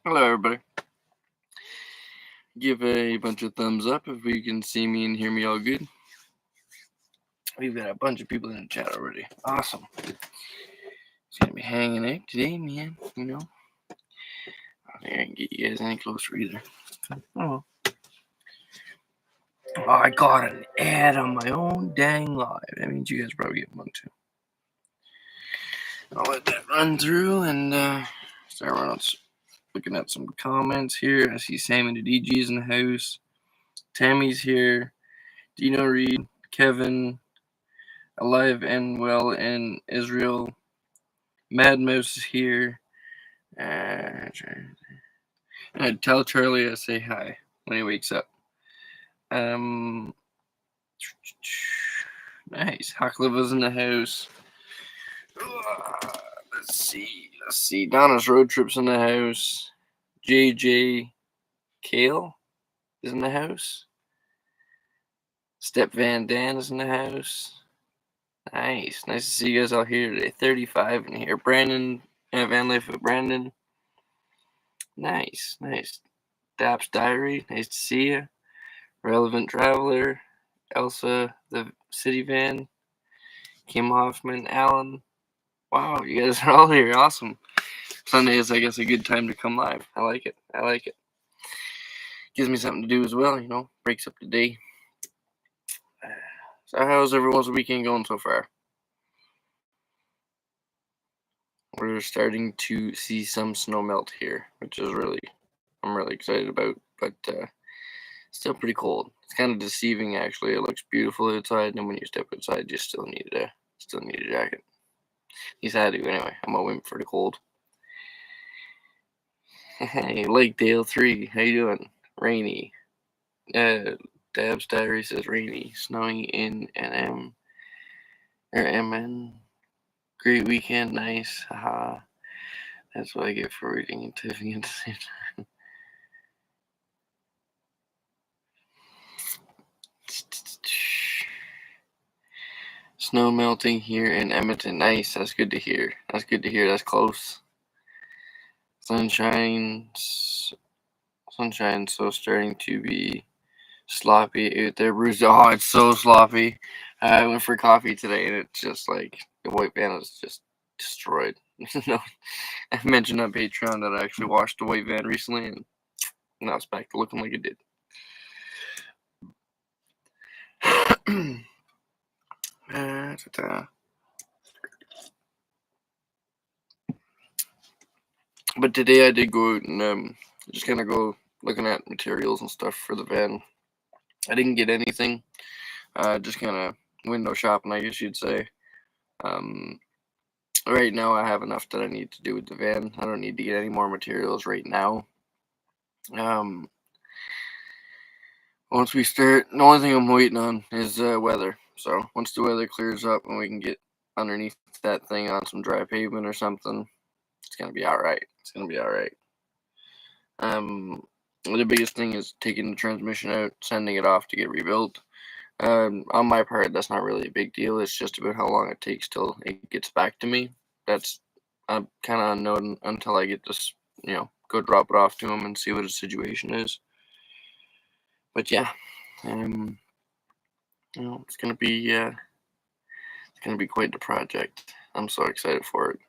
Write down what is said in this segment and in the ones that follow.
Hello, everybody. Give a bunch of thumbs up if you can see me and hear me all good. We've got a bunch of people in the chat already. Awesome. It's gonna be hanging out today, man. You know. I don't think I can get you guys any closer either. Oh. Oh, I got an ad on my own dang live. That means you guys probably get one too. I'll let that run through and start looking at some comments here. I see Sammy the DG's in the house. Tammy's here. Dino Reed, Kevin, alive and well in Israel. Mad Mouse is here. I'd tell Charlie I say hi when he wakes up. Nice. Hucklev was in the house. Let's see. Donna's Road Trip's in the house. JJ Kale is in the house. Step Van Dan is in the house. Nice to see you guys all here today. 35 in here. Brandon, Vanlife with Brandon. Nice. Dap's Diary, nice to see you. Relevant Traveler, Elsa, the City Van, Kim Hoffman, Alan. Wow, you guys are all here. Awesome. Sunday is, I guess, a good time to come live. I like it. Gives me something to do as well, breaks up the day. So how's everyone's weekend going so far? We're starting to see some snow melt here, which is I'm really excited about, but still pretty cold. It's kind of deceiving, actually. It looks beautiful outside, and then when you step outside, you still need a jacket. At least I do, anyway. I'm a wimp for the cold. Hey, Lake Dale 3, how you doing? Rainy. Dab's Diary says rainy, snowy in MN. Great weekend, nice. Haha. That's what I get for reading and typing at the same time. Snow melting here in Edmonton. Nice. That's good to hear. That's close. Sunshine. So starting to be sloppy out there, Bruce. Oh, it's so sloppy. I went for coffee today, and it's just like the white van is just destroyed. I mentioned on Patreon that I actually washed the white van recently, and now it's back to looking like it did. But today I did go out and just kind of go looking at materials and stuff for the van. I didn't get anything. Just kind of window shopping, I guess you'd say. Right now I have enough that I need to do with the van. I don't need to get any more materials right now. Once we start, the only thing I'm waiting on is weather. So once the weather clears up and we can get underneath that thing on some dry pavement or something, it's gonna be all right. The biggest thing is taking the transmission out, sending it off to get rebuilt. On my part, that's not really a big deal. It's just about how long it takes till it gets back to me. That's kind of unknown until I get this, go drop it off to him and see what his situation is. But yeah, it's gonna be quite the project. I'm so excited for it.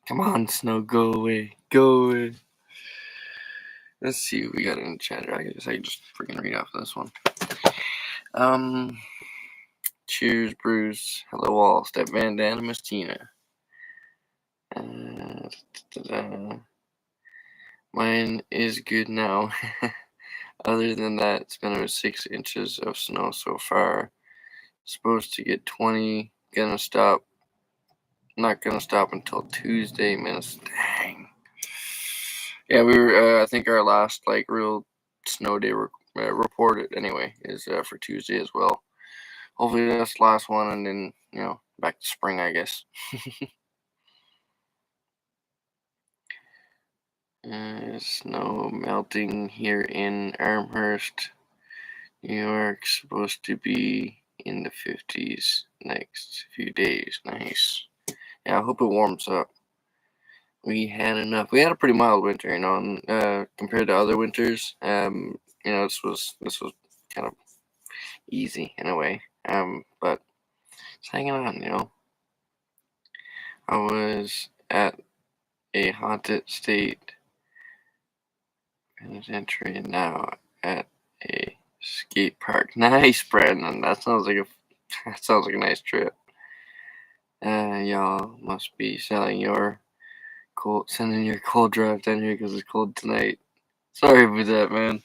Come on, snow, go away. Let's see what we got in the chat. I guess I can just freaking read off this one. Cheers, Bruce. Hello, all. Step Van Dan and Miss Tina. Mine is good now. Other than that, it's been about 6 inches of snow so far. Supposed to get 20. Not gonna stop until Tuesday, minutes. Dang. Yeah, we were. I think our last real snow day reported anyway is for Tuesday as well. Hopefully that's the last one, and then back to spring, I guess. Snow melting here in Amherst, New York. Supposed to be in the 50s next few days. Nice. Yeah, I hope it warms up. We had enough. We had a pretty mild winter, and, compared to other winters. This was kind of easy in a way. But it's hanging on. I was at a haunted state penitentiary now at a skate park. Nice, Brandon. That sounds like a that sounds like a nice trip. Y'all must be sending your cold drive down here because it's cold tonight. Sorry about that, man.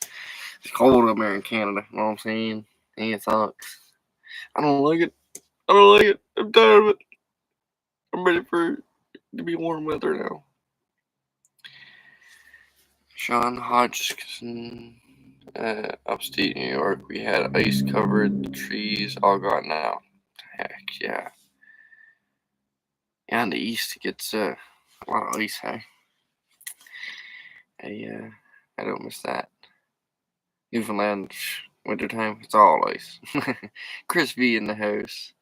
It's cold up there in Canada. You know what I'm saying? And it sucks. I don't like it. I don't like it. I'm tired of it. I'm ready for it to be warm weather now. Sean Hodgson, upstate New York. We had ice covered trees, all gone now. Heck yeah. Yeah, in the east it gets a lot of ice. I don't miss that. Newfoundland, wintertime, it's all ice. Chris V in the house.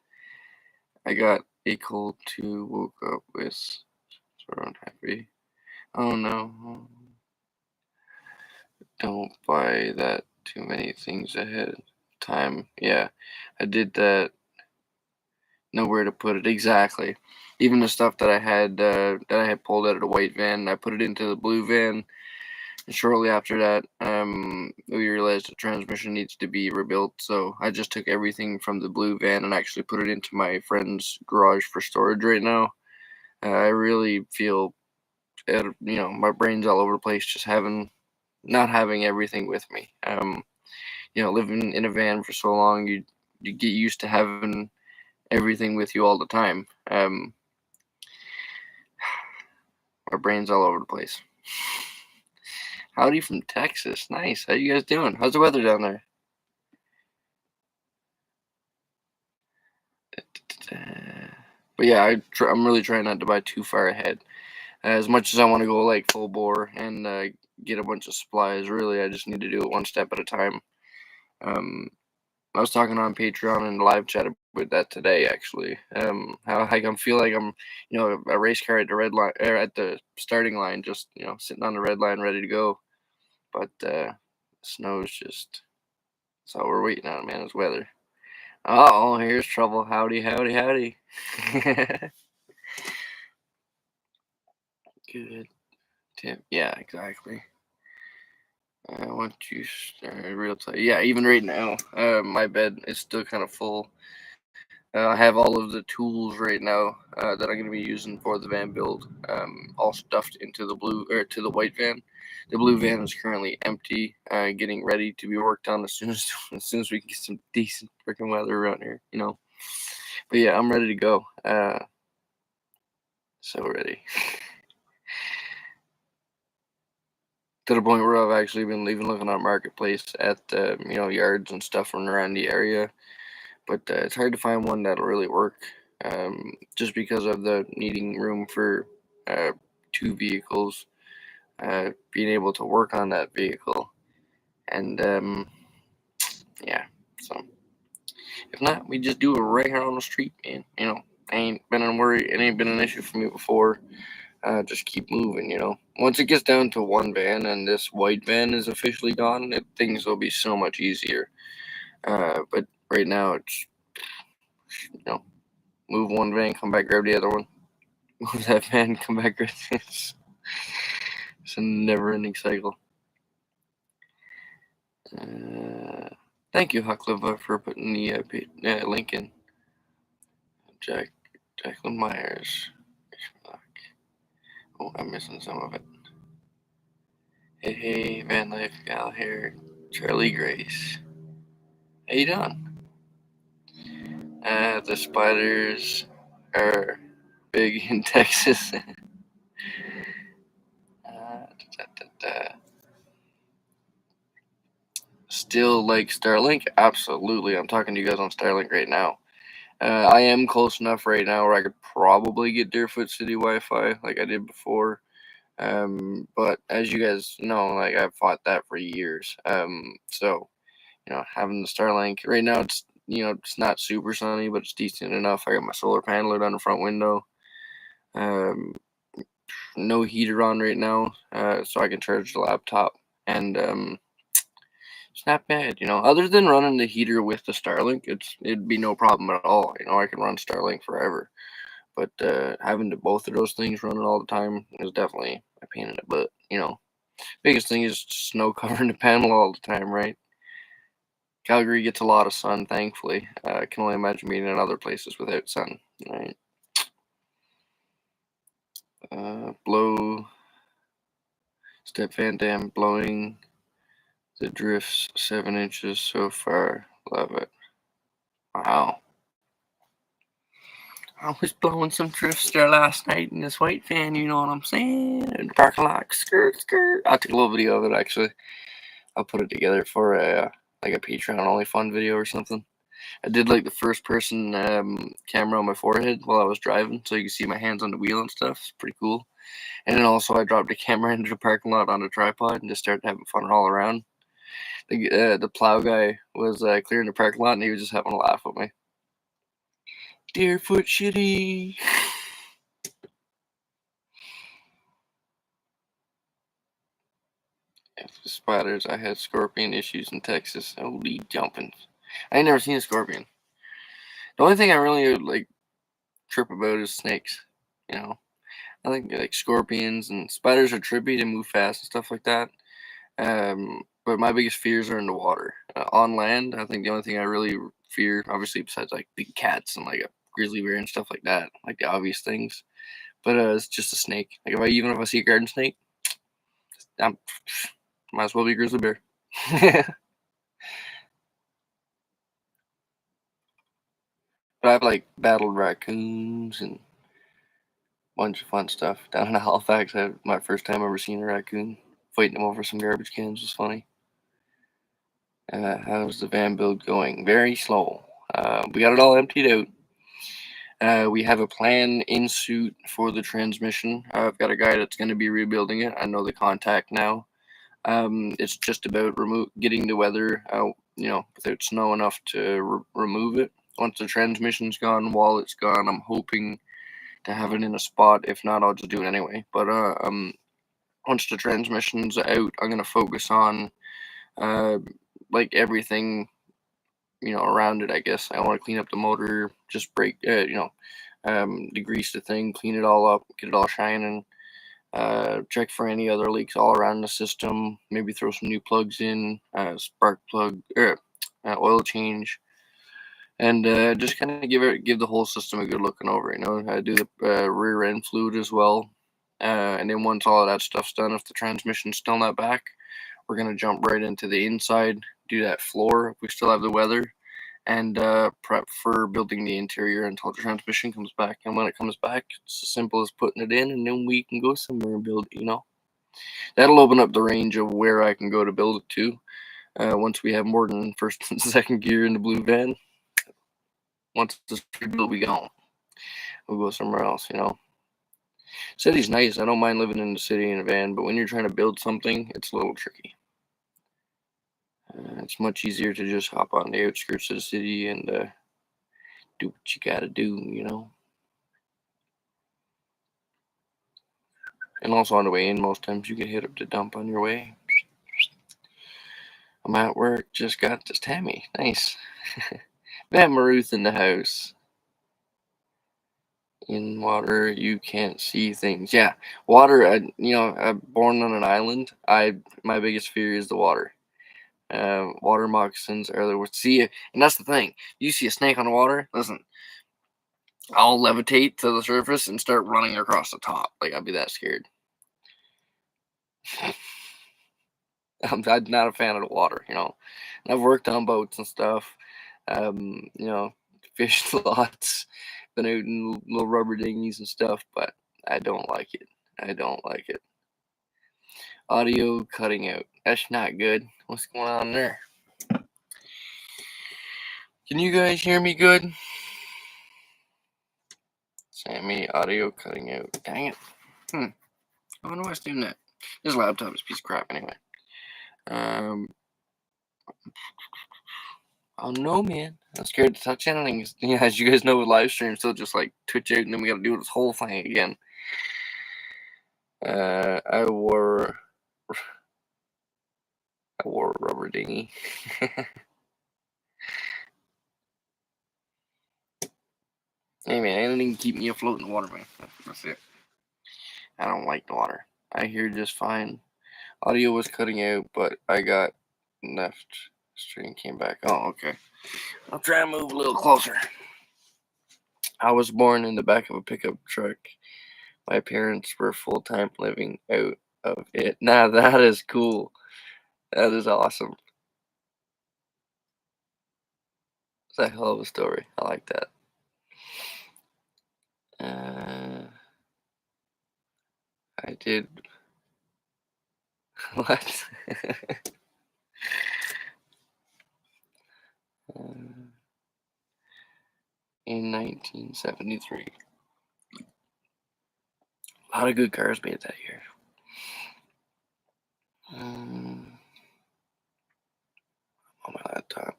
I got a cold too. Woke up with sort of happy. Oh no. Don't buy that too many things ahead of time. Yeah, I did that. Nowhere to put it exactly. Even the stuff that I had pulled out of the white van, I put it into the blue van. And shortly after that, we realized the transmission needs to be rebuilt. So I just took everything from the blue van and actually put it into my friend's garage for storage right now. I really feel, my brain's all over the place just not having everything with me. Living in a van for so long, you get used to having everything with you all the time. My brain's all over the place. Howdy from Texas. Nice. How you guys doing? How's the weather down there? But yeah, I'm really trying not to buy too far ahead. As much as I want to go like full bore and get a bunch of supplies, really, I just need to do it one step at a time. Um, I was talking on Patreon and live chat with that today, actually. How I can feel like I'm, a race car at the red line or at the starting line, just sitting on the red line, ready to go. But snow's just that's all we're waiting on, man. Is weather. Oh, here's trouble. Howdy, howdy, howdy. Good tip. Yeah, exactly. I want you real tight. Yeah, even right now, my bed is still kind of full. I have all of the tools right now that I'm going to be using for the van build, all stuffed into the blue or to the white van. The blue van is currently empty, getting ready to be worked on as soon as as soon as we can get some decent freaking weather around here. But yeah, I'm ready to go. So ready. To the point where I've actually been even looking on marketplace at yards and stuff from around the area, but it's hard to find one that'll really work, just because of the needing room for uh, two vehicles, being able to work on that vehicle, and yeah. So if not, we just do it right here on the street, man. Ain't been a worry. It ain't been an issue for me before. Just keep moving. Once it gets down to one van and this white van is officially gone, things will be so much easier. But right now, it's, you know, move one van, come back, grab the other one. Move that van, come back, grab this. It's a never ending cycle. Uh, Thank you, Huckleberry, for putting the link in. Jacqueline Myers. Oh, I'm missing some of it. Hey, Vanlife, Gal here. Charlie Grace. How you doing? The spiders are big in Texas. Da, da, da. Still like Starlink? Absolutely. I'm talking to you guys on Starlink right now. I am close enough right now where I could probably get Deerfoot City Wi-Fi like I did before. But as you guys know, like I've fought that for years. Having the Starlink right now, it's not super sunny, but it's decent enough. I got my solar panel out on the front window. Um, no heater on right now, so I can charge the laptop and it's not bad, Other than running the heater with the Starlink, it'd be no problem at all. I can run Starlink forever. But having both of those things running all the time is definitely a pain in the butt. Biggest thing is snow covering the panel all the time, right? Calgary gets a lot of sun, thankfully. I can only imagine being in other places without sun, right? Blow step Van Dam blowing the drifts 7 inches so far. Love it. Wow. I was blowing some drifts there last night in this white van, you know what I'm saying? In the parking lot, skirt, skirt. I'll take a little video of it, actually. I'll put it together for a Patreon only fun video or something. I did the first person camera on my forehead while I was driving, so you can see my hands on the wheel and stuff. It's pretty cool. And then also I dropped the camera into the parking lot on a tripod and just started having fun all around. The plow guy was clearing the parking lot and he was just having a laugh with me. Deerfoot shitty. After spiders, I had scorpion issues in Texas. Holy jumpins. I ain't never seen a scorpion. The only thing I really trip about is snakes. I think scorpions and spiders are trippy to move fast and stuff like that. But my biggest fears are in the water. On land, I think the only thing I really fear, obviously besides big cats and a grizzly bear and stuff like that, the obvious things. But it's just a snake. Even if I see a garden snake, I might as well be a grizzly bear. But I've battled raccoons and a bunch of fun stuff. Down in Halifax, I had my first time ever seeing a raccoon. Fighting them over some garbage cans was funny. How's the van build going? Very slow. We got it all emptied out. We have a plan in suit for the transmission. I've got a guy that's going to be rebuilding it. I know the contact now. It's just about getting the weather out, without snow enough to remove it. Once the transmission's gone, while it's gone, I'm hoping to have it in a spot. If not, I'll just do it anyway. But once the transmission's out, I'm gonna focus on everything around it. I guess I want to clean up the motor, just break degrease the thing, clean it all up, get it all shining. Check for any other leaks all around the system. Maybe throw some new plugs in, spark plug, oil change, and just kind of give the whole system a good looking over. I do the rear end fluid as well, and then once all of that stuff's done, if the transmission's still not back, we're gonna jump right into the inside, do that floor if we still have the weather, and prep for building the interior until the transmission comes back. And when it comes back, it's as simple as putting it in, and then we can go somewhere and build it. That'll open up the range of where I can go to build it to. Once we have more than first and second gear in the blue van, once it's rebuilt, we gone. We'll go somewhere else. City's nice. I don't mind living in the city in a van, but when you're trying to build something, it's a little tricky. It's much easier to just hop on the outskirts of the city and do what you gotta do. And also on the way in, most times you can hit up the dump on your way. I'm at work, just got this Tammy. Nice. Matt Maruth in the house. In water, you can't see things. Yeah, water. I'm born on an island. My biggest fear is the water. Water moccasins are the worst. See, and that's the thing. You see a snake on the water, listen, I'll levitate to the surface and start running across the top. I'll be that scared. I'm not a fan of the water, And I've worked on boats and stuff. Fished lots, been out in little rubber dinghies and stuff, but I don't like it. I don't like it. Audio cutting out. That's not good. What's going on there? Can you guys hear me good? Sammy, audio cutting out. Dang it. I wonder why it's doing that. This laptop is a piece of crap anyway. Oh no, man. I'm scared to touch anything. As you guys know with live streams, they'll just Twitch out and then we gotta do this whole thing again. I wore a rubber dinghy. Hey man, anything can keep me afloat in the water, man. That's it. I don't like the water. I hear just fine. Audio was cutting out, but I got left string came back. Oh, okay. I'll try and move a little closer. I was born in the back of a pickup truck. My parents were full time living out of it. Nah, that is cool. That is awesome. It's a hell of a story. I like that. Uh, I did what? uh, in 1973. A lot of good cars made that year. On my laptop.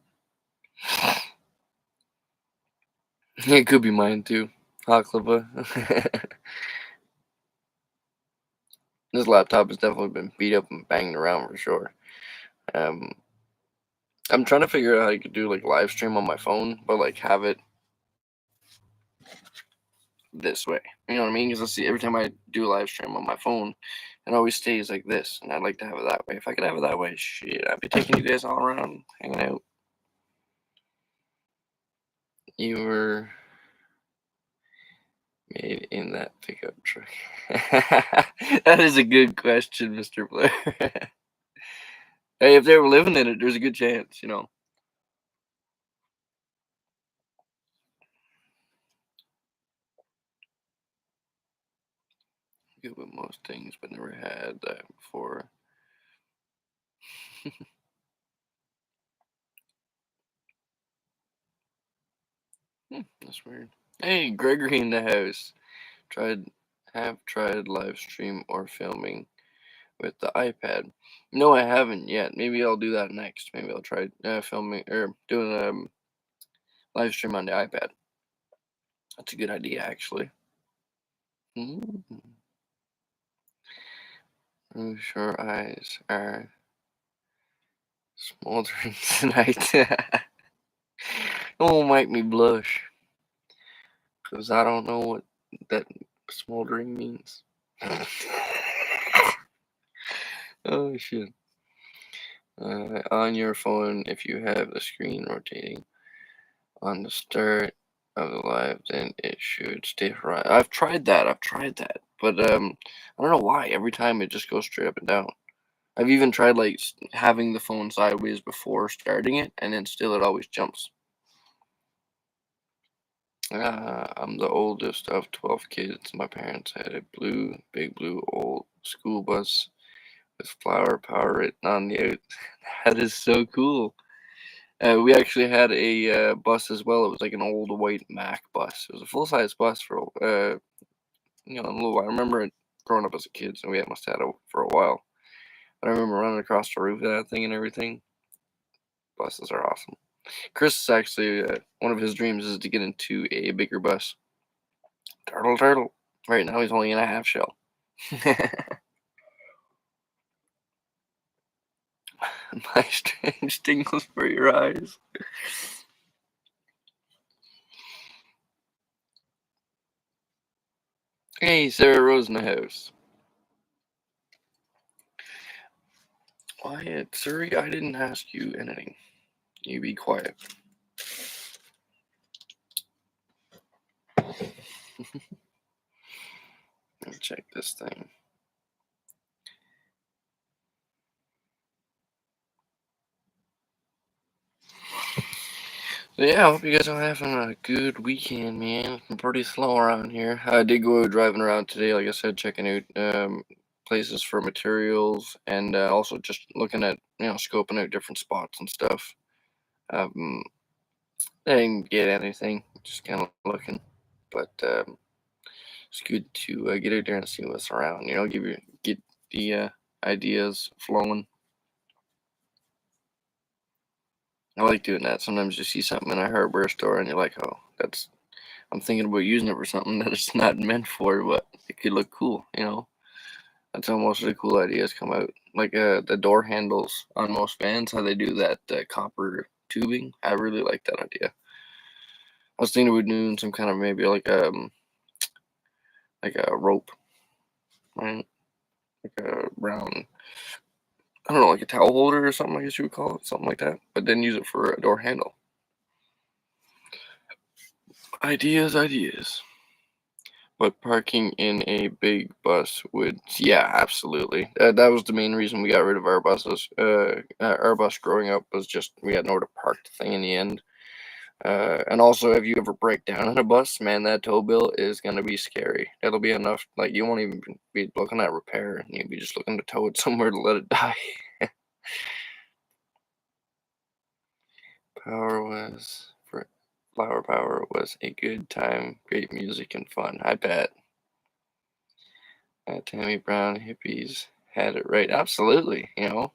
It could be mine too. Haklava. This laptop has definitely been beat up and banged around for sure. Um, I'm trying to figure out how you could do like live stream on my phone, but like have it this way. You know what I mean? Because I see every time I do a live stream on my phone, it always stays like this, and I'd like to have it that way. If I could have it that way, shit, I'd be taking you guys all around, hanging out. You were made in that pickup truck. That is a good question, Mr. Blair. Hey, if they were living in it, there's a good chance, you know. Good with most things, but never had that before. That's weird. Hey, Gregory in the house. Tried, have tried live stream or filming with the iPad. No, I haven't yet. Maybe I'll do that next. Maybe I'll try filming or doing a live stream on the iPad. That's a good idea, actually. Mm. Oh, sure eyes are smoldering tonight. Don't make me blush, because I don't know what that smoldering means. Oh, shit. On your phone, if you have the screen rotating on the start of the live, then it should stay right. I've tried that. But I don't know why. Every time it just goes straight up and down. I've even tried like having the phone sideways before starting it, and then still it always jumps. I'm the oldest of 12 kids. My parents had a big blue old school bus with flower power written on the out. That is so cool. We actually had a bus as well. It was like an old white Mac bus. It was a full size bus for a little while. I remember it growing up as a kid, so we must have had it for a while. But I remember running across the roof of that thing and everything. Buses are awesome. Chris is actually one of his dreams is to get into a bigger bus. Turtle, turtle. Right now he's only in a half shell. My strange tingles for your eyes. Hey, Sarah Rose in the house. Quiet, Suri. I didn't ask you anything. You be quiet. Let me check this thing. So yeah, I hope you guys are having a good weekend, man. It's been pretty slow around here. I did go driving around today, like I said, checking out places for materials and also just looking at, scoping out different spots and stuff. Um, I didn't get anything, just kind of looking, but it's good to get out there and see what's around. Get the ideas flowing. I like doing that. Sometimes you see something in a hardware store and you're like, oh, I'm thinking about using it for something that it's not meant for, but it could look cool. That's how most of the cool ideas come out. Like the door handles on most vans, how they do that copper tubing. I really like that idea. I was thinking of doing some kind of maybe like a rope, right? Like a round, I don't know, like a towel holder or something. I guess you would call it something like that. But then use it for a door handle. Ideas, ideas. But parking in a big bus would, yeah, absolutely. That was the main reason we got rid of our buses. Our bus growing up was just we had nowhere to park the thing in the end. And also, if you ever break down in a bus, man, that tow bill is gonna be scary. It'll be enough, like you won't even be looking at repair, and you'll be just looking to tow it somewhere to let it die. Power was for Flower Power was a good time, great music and fun. I bet. Tammy Brown hippies had it right. Absolutely, you know.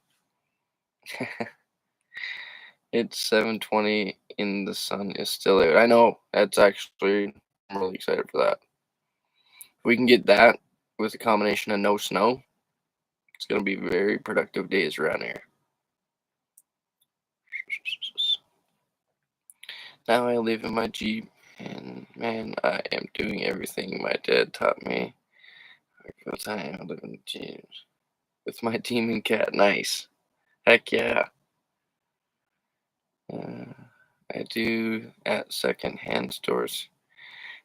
It's 7:20 and the sun is still out. I know. That's actually I'm really excited for that. If we can get that with a combination of no snow, it's gonna be very productive days around here. Now I live in my Jeep and man, I am doing everything my dad taught me. Full time I live in the Jeep with my demon cat. Nice. Heck yeah. Uh, I do at second-hand stores.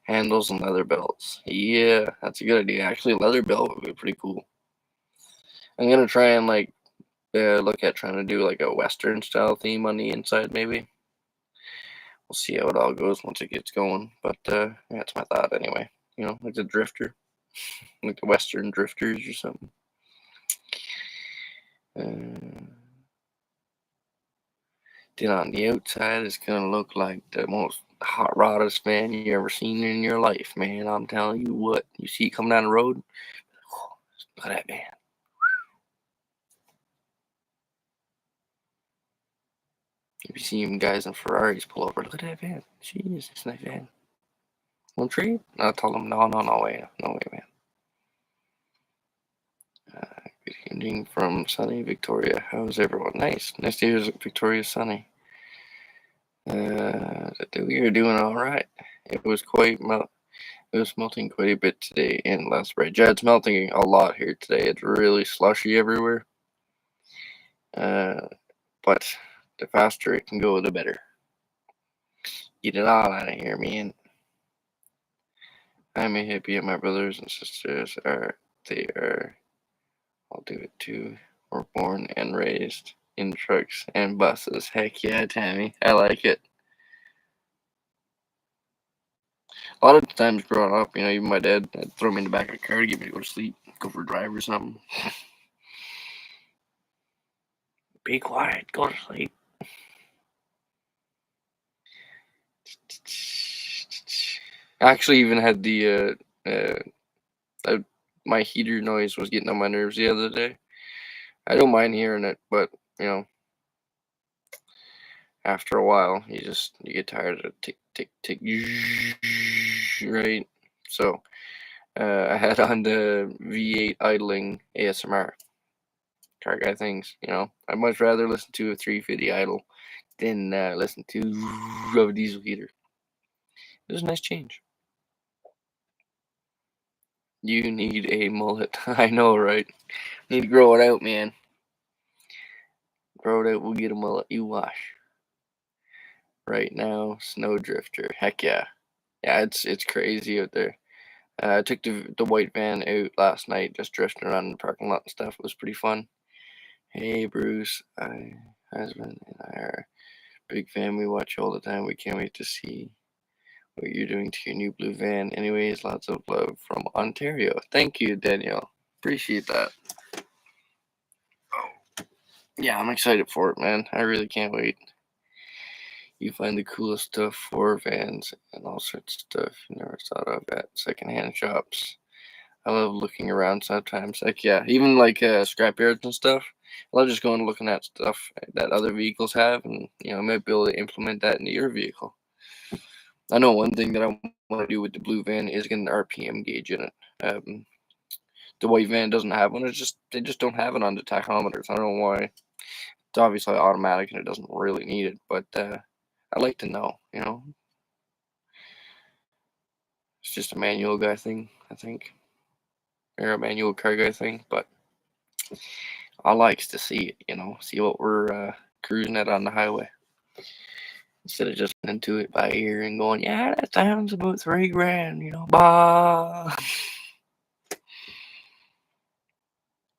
Handles and leather belts. Yeah, that's a good idea. Actually, a leather belt would be pretty cool. I'm gonna try and like look at trying to do like a Western style theme on the inside. Maybe we'll see how it all goes once it gets going. But yeah, that's my thought anyway. You know, like the drifter, like the Western drifters or something. Uh, then on the outside, it's gonna look like the most hot roddest van you ever seen in your life, man. I'm telling you what. You see it coming down the road. Oh, look at that van. If you see even guys in Ferraris pull over, look at that van. Jeez, it's a nice van. One trade? I told him, no, no, no way, no way, man. Good evening from sunny Victoria. How's everyone? Nice. Nice to hear Victoria's sunny. We are doing all right. It was it was melting quite a bit today and last night. Yeah, it's melting a lot here today. It's really slushy everywhere. Uh, but the faster it can go, the better. Get it all out of here, man. I'm a hippie and my brothers and sisters are. I'll do it too. We're born and raised in trucks and buses. Heck yeah, Tammy. I like it. A lot of times growing up, you know, even my dad would throw me in the back of the car to get me to go to sleep, go for a drive or something. Be quiet, go to sleep. I actually even had my heater noise was getting on my nerves the other day. I don't mind hearing it, but you know, after a while, you get tired of tick tick tick, right? So I had on the V8 idling ASMR car guy things. You know, I'd much rather listen to a 350 idle than listen to a diesel heater. It was a nice change. You need a mullet. I know, right? Need to grow it out, man. Grow it out. We'll get a mullet. You wash. Right now, snow drifter. Heck yeah. Yeah, it's crazy out there. I took the white van out last night, just drifting around in the parking lot and stuff. It was pretty fun. Hey, Bruce. Husband and I are big fan. We watch you all the time. We can't wait to see what you're doing to your new blue van. Anyways, lots of love from Ontario. Thank you, Danielle. Appreciate that. Yeah, I'm excited for it, man. I really can't wait. You find the coolest stuff for vans and all sorts of stuff you never thought of at secondhand shops. I love looking around sometimes. Like, yeah, even like scrapyards and stuff. I love just going and looking at stuff that other vehicles have, and you know, might be able to implement that into your vehicle. I know one thing that I want to do with the blue van is get an RPM gauge in it. The white van doesn't have one. It's just they just don't have it on the tachometers. I don't know why. It's obviously automatic and it doesn't really need it, but I like to know. It's just a manual guy thing, I think, or a manual car guy thing. But I likes to see it. See what we're cruising at on the highway instead of just into it by ear and going, yeah, that sounds about $3,000. Bah.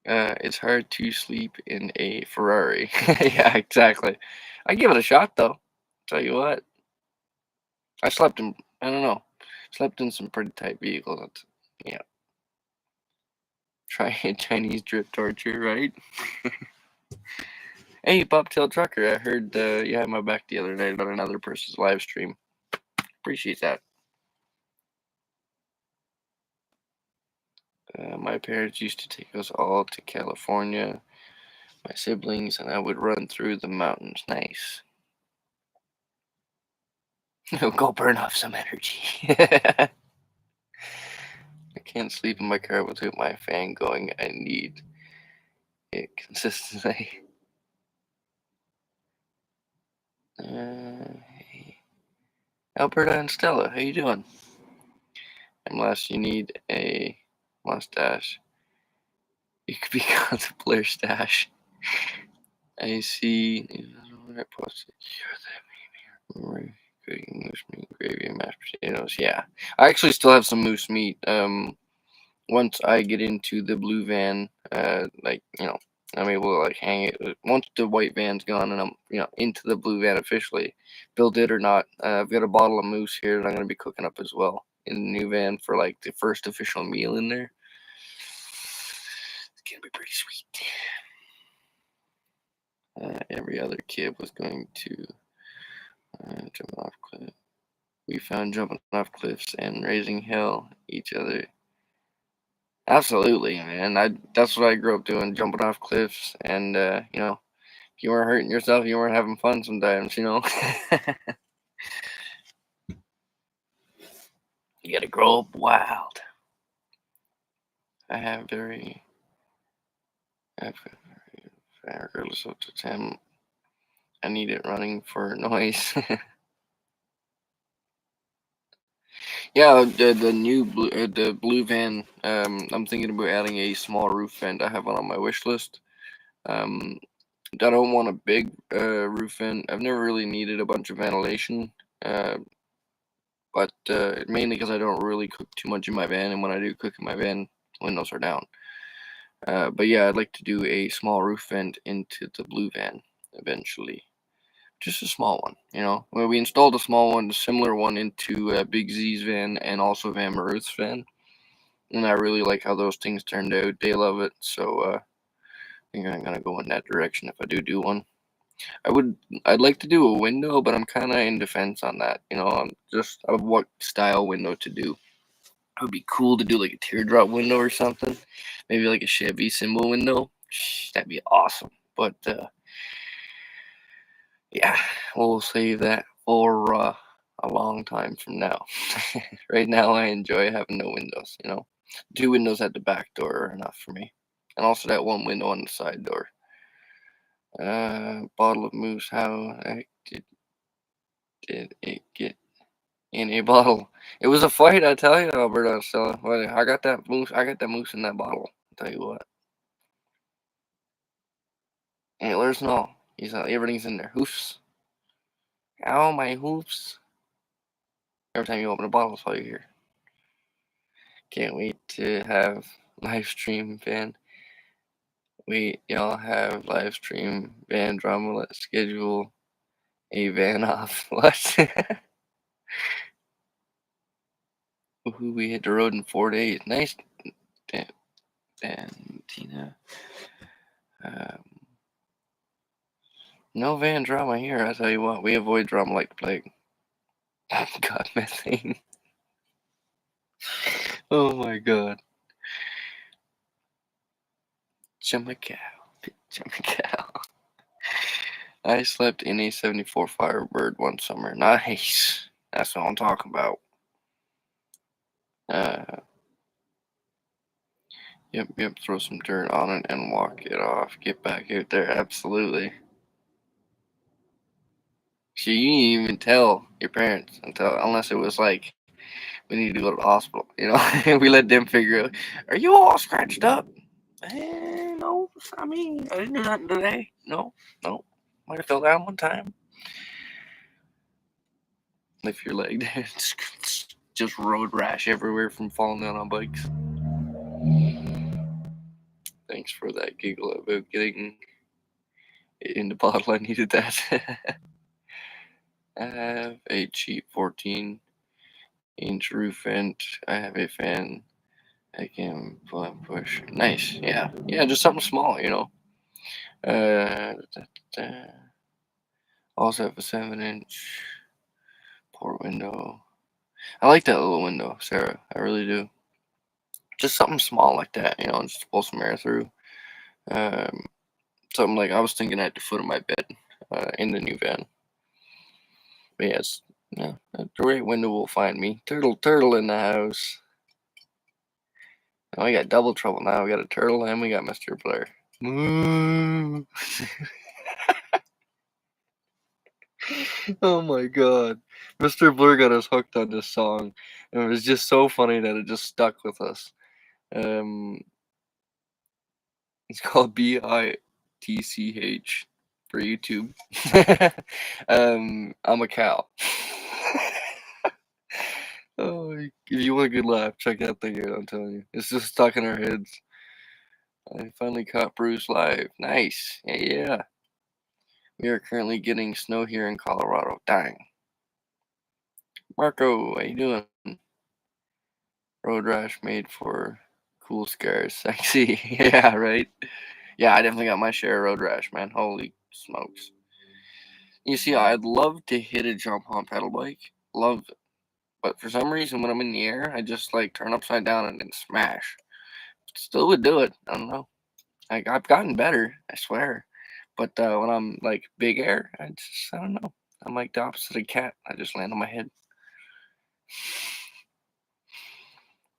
It's hard to sleep in a Ferrari. Yeah, exactly. I give it a shot though. Tell you what, I slept in. I don't know. Slept in some pretty tight vehicles. Yeah. Try a Chinese drip torture, right? Hey, Bobtail Trucker. I heard you had my back the other night on another person's live stream. Appreciate that. My parents used to take us all to California. My siblings and I would run through the mountains. Nice. Go burn off some energy. I can't sleep in my car without my fan going. I need it consistently. Hey, Alberta and Stella, how you doing? Unless you need a mustache, you could be called the Blair Stash. I see. I posted. Cooking moose meat, gravy, and mashed potatoes. Yeah, I actually still have some moose meat. Once I get into the blue van, I'm able to like hang it. Once the white van's gone and I'm into the blue van officially, build it or not, I've got a bottle of moose here that I'm gonna be cooking up as well in the new van for like the first official meal in there. It's gonna be pretty sweet. Every other kid was going to jump off cliff. We found jumping off cliffs and raising hell each other. Absolutely, man. That's what I grew up doing, jumping off cliffs, and if you weren't hurting yourself, you weren't having fun sometimes. You gotta grow up wild. I have very, regardless of the time, I need it running for noise. Yeah, the blue van. I'm thinking about adding a small roof vent. I have one on my wish list. Um, I don't want a big roof vent. I've never really needed a bunch of ventilation. But mainly because I don't really cook too much in my van, and when I do cook in my van, windows are down. But yeah, I'd like to do a small roof vent into the blue van eventually. Just a small one. Well, we installed a small one, a similar one into Big Z's van and also Van Maruth's van. And I really like how those things turned out. They love it. So I think I'm going to go in that direction if I do one. I'd like to do a window, but I'm kind of in defense on that. I'm just of what style window to do. It would be cool to do like a teardrop window or something. Maybe like a Chevy symbol window. That'd be awesome. But yeah, we'll save that for a long time from now. Right now, I enjoy having no windows. 2 windows at the back door are enough for me, and also that one window on the side door. Bottle of moose. How did it get in a bottle? It was a fight, I tell you, Alberta and Stella. Well, I got that moose. I got that moose in that bottle. I'll tell you what. Antlers and all. Everything's in there. Hoofs. Ow, my hoofs. Every time you open a bottle, that's all you hear. Can't wait to have live stream van. Wait, y'all have live stream van drama. Let's schedule a van off. What? Ooh, we hit the road in 4 days. Nice, Dan, Tina. No van drama here. I tell you what, we avoid drama like the plague. God, methane. Oh my god. Jamaica. Jamaica. I slept in a 74 Firebird one summer. Nice. That's what I'm talking about. Yep. Throw some dirt on it and walk it off. Get back out there. Absolutely. So you didn't even tell your parents unless it was like we need to go to the hospital. We let them figure out. Are you all scratched up? No. I mean, I didn't do nothing today. No. Might have fell down one time. Lift your leg. Just road rash everywhere from falling down on bikes. Thanks for that giggle about getting it in the bottle. I needed that. I have a cheap 14-inch roof vent. I have a fan I can pull and push. Nice. Yeah. Just something small. Uh, Also have a 7-inch port window. I like that little window, Sarah. I really do. Just something small like that, just to pull some air through. Um, Something like I was thinking at the foot of my bed in the new van. But yes, a great window will find me. Turtle in the house. We got double trouble now. We got a turtle and we got Mr. Blair. Moo. Oh my god. Mr. Blur got us hooked on this song. And it was just so funny that it just stuck with us. It's called BITCH for YouTube. I'm a cow. Oh, if you want a good laugh, check that thing out, I'm telling you. It's just stuck in our heads. I finally caught Bruce live. Nice. Yeah. We are currently getting snow here in Colorado. Dang. Marco, how you doing? Road rash made for cool scars. Sexy. Yeah, right? Yeah, I definitely got my share of road rash, man. Holy smokes. You see, I'd love to hit a jump on pedal bike. Love it. But for some reason, when I'm in the air, I just like turn upside down and then smash. Still would do it. I don't know. I've gotten better, I swear. But when I'm like big air, I don't know. I'm like the opposite of cat. I just land on my head.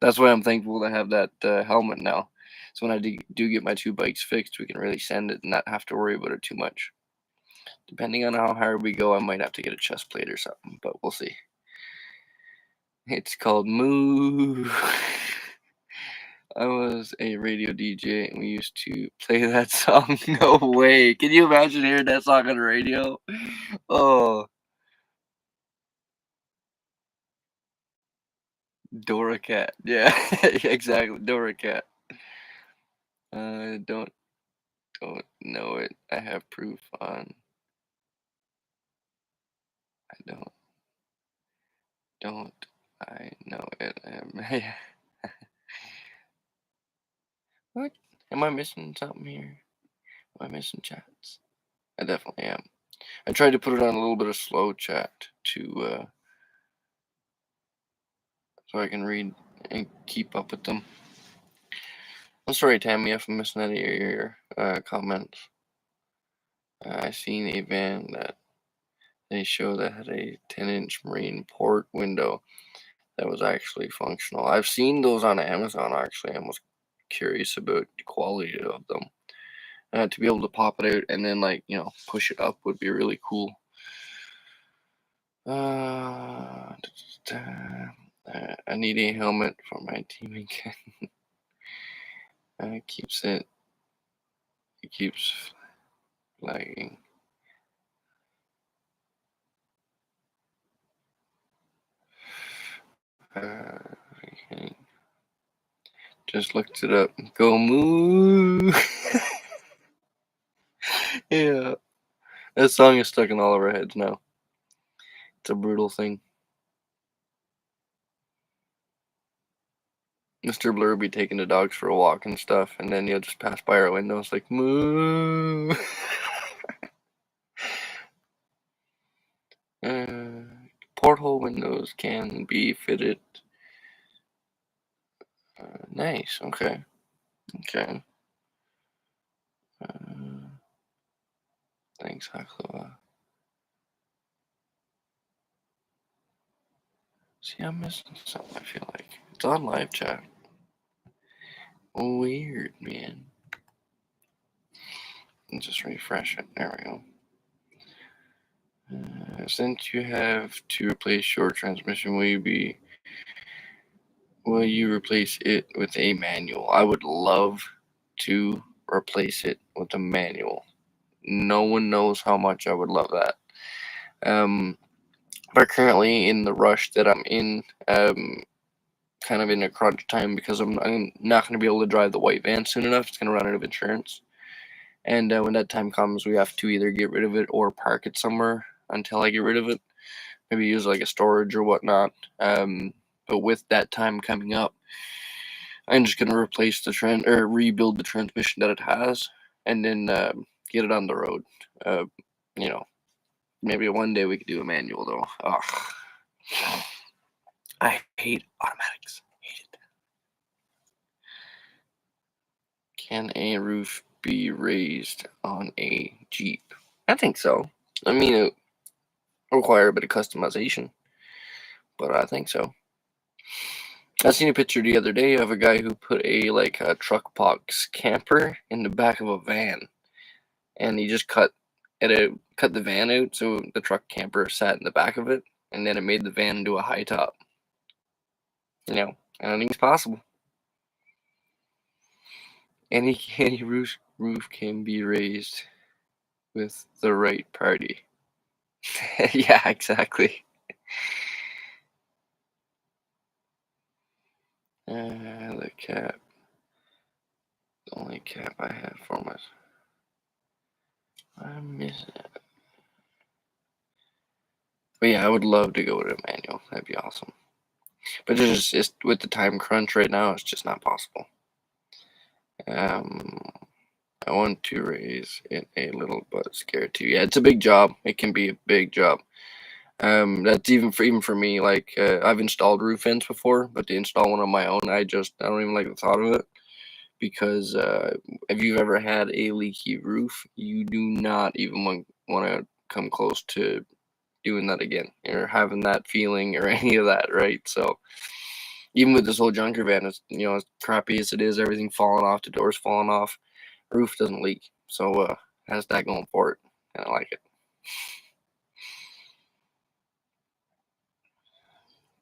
That's why I'm thankful to have that helmet now. So when I do get my two bikes fixed, we can really send it and not have to worry about it too much. Depending on how hard we go, I might have to get a chest plate or something, but we'll see. It's called Moo. I was a radio DJ and we used to play that song. No way. Can you imagine hearing that song on the radio? Oh, Dora Cat. Yeah, exactly. Dora Cat. Don't know it. I have proof on. I don't. I know it. What? Am I missing something here? Am I missing chats? I definitely am. I tried to put it on a little bit of slow chat so I can read and keep up with them. I'm sorry, Tammy, if I'm missing any of your comments. I seen a van that they show that had a 10-inch marine port window that was actually functional. I've seen those on Amazon, actually. I was curious about the quality of them. To be able to pop it out and then, push it up would be really cool. I need a helmet for my team again. It keeps lagging. Okay. Just looked it up. Go moo. Yeah. That song is stuck in all of our heads now. It's a brutal thing. Mr. Blur will be taking the dogs for a walk and stuff, and then you'll just pass by our windows like moo. Porthole windows can be fitted. Nice. Okay. Thanks, Haklua. See, I'm missing something, I feel like. It's on live chat. Weird, man. Just refresh it. There we go. Since you have to replace your transmission, will you replace it with a manual? I would love to replace it with a manual. No one knows how much I would love that. But currently in the rush that I'm in, kind of in a crunch time because I'm not going to be able to drive the white van soon enough. It's going to run out of insurance. And when that time comes, we have to either get rid of it or park it somewhere until I get rid of it. Maybe use like a storage or whatnot. But with that time coming up, I'm just gonna replace the rebuild the transmission that it has, and then get it on the road. You know, maybe one day we could do a manual though. Ugh. I hate automatics. Hate it. Can a roof be raised on a Jeep? I think so. I mean, it require a bit of customization, but I think so. I seen a picture the other day of a guy who put a truck box camper in the back of a van, and he just cut the van out so the truck camper sat in the back of it, and then it made the van into a high top. Anything's possible. Any roof can be raised with the right party. Yeah, exactly. The cap. The only cap I have for my. I miss it. But yeah, I would love to go to a manual. That'd be awesome. But it's with the time crunch right now, it's just not possible. I want to raise it a little but scared too. Yeah, it's a big job. It can be a big job. That's even for me. Like I've installed roof vents before, but to install one on my own, I don't even like the thought of it because if you've ever had a leaky roof, you do not even want to come close to doing that again or having that feeling or any of that, right? So even with this whole junker van, it's as crappy as it is, everything falling off, the doors falling off, roof doesn't leak, so has that going for it, and I like it.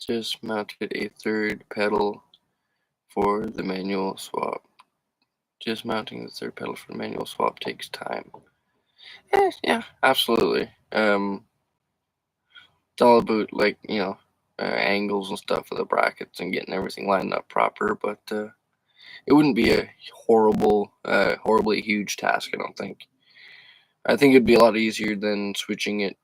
Just mounted a third pedal for the manual swap. Just mounting the third pedal for the manual swap takes time. Yeah, absolutely. It's all about angles and stuff for the brackets and getting everything lined up proper, but it wouldn't be a horribly huge task, I don't think. I think it'd be a lot easier than switching it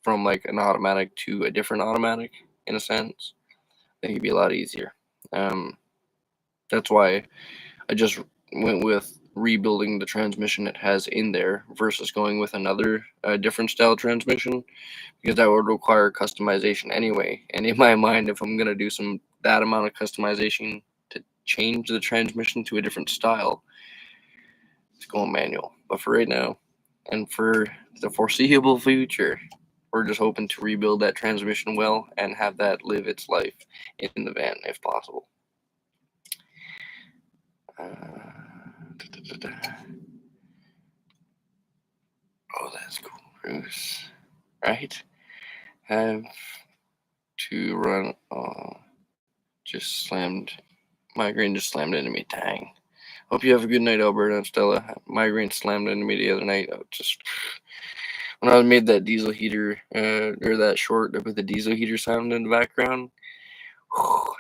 from like an automatic to a different automatic, in a sense. I think it'd be a lot easier. That's why I just went with rebuilding the transmission it has in there versus going with another different style transmission, because that would require customization anyway. And in my mind, if I'm gonna do that amount of customization to change the transmission to a different style, it's going manual. But for right now, and for the foreseeable future, we're just hoping to rebuild that transmission well and have that live its life in the van if possible. Oh, that's cool, Bruce. Right? Have to run. Migraine just slammed into me. Dang. Hope you have a good night, Alberta and Stella. Migraine slammed into me the other night. When I made that diesel heater, or that short with the diesel heater sound in the background,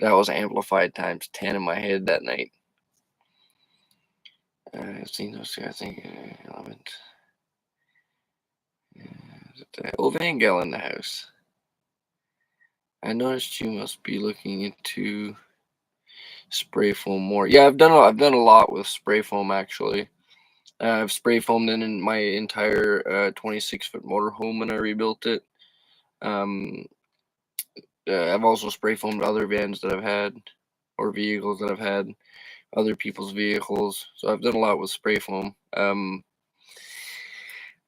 that was amplified times 10 in my head that night. I've seen those two, I think, 11. Vangel in the house. I noticed you must be looking into spray foam more. Yeah, I've done a lot with spray foam actually. I've spray foamed in my entire 26-foot motorhome when I rebuilt it. I've also spray foamed other vans that I've had, or vehicles that I've had, other people's vehicles. So I've done a lot with spray foam.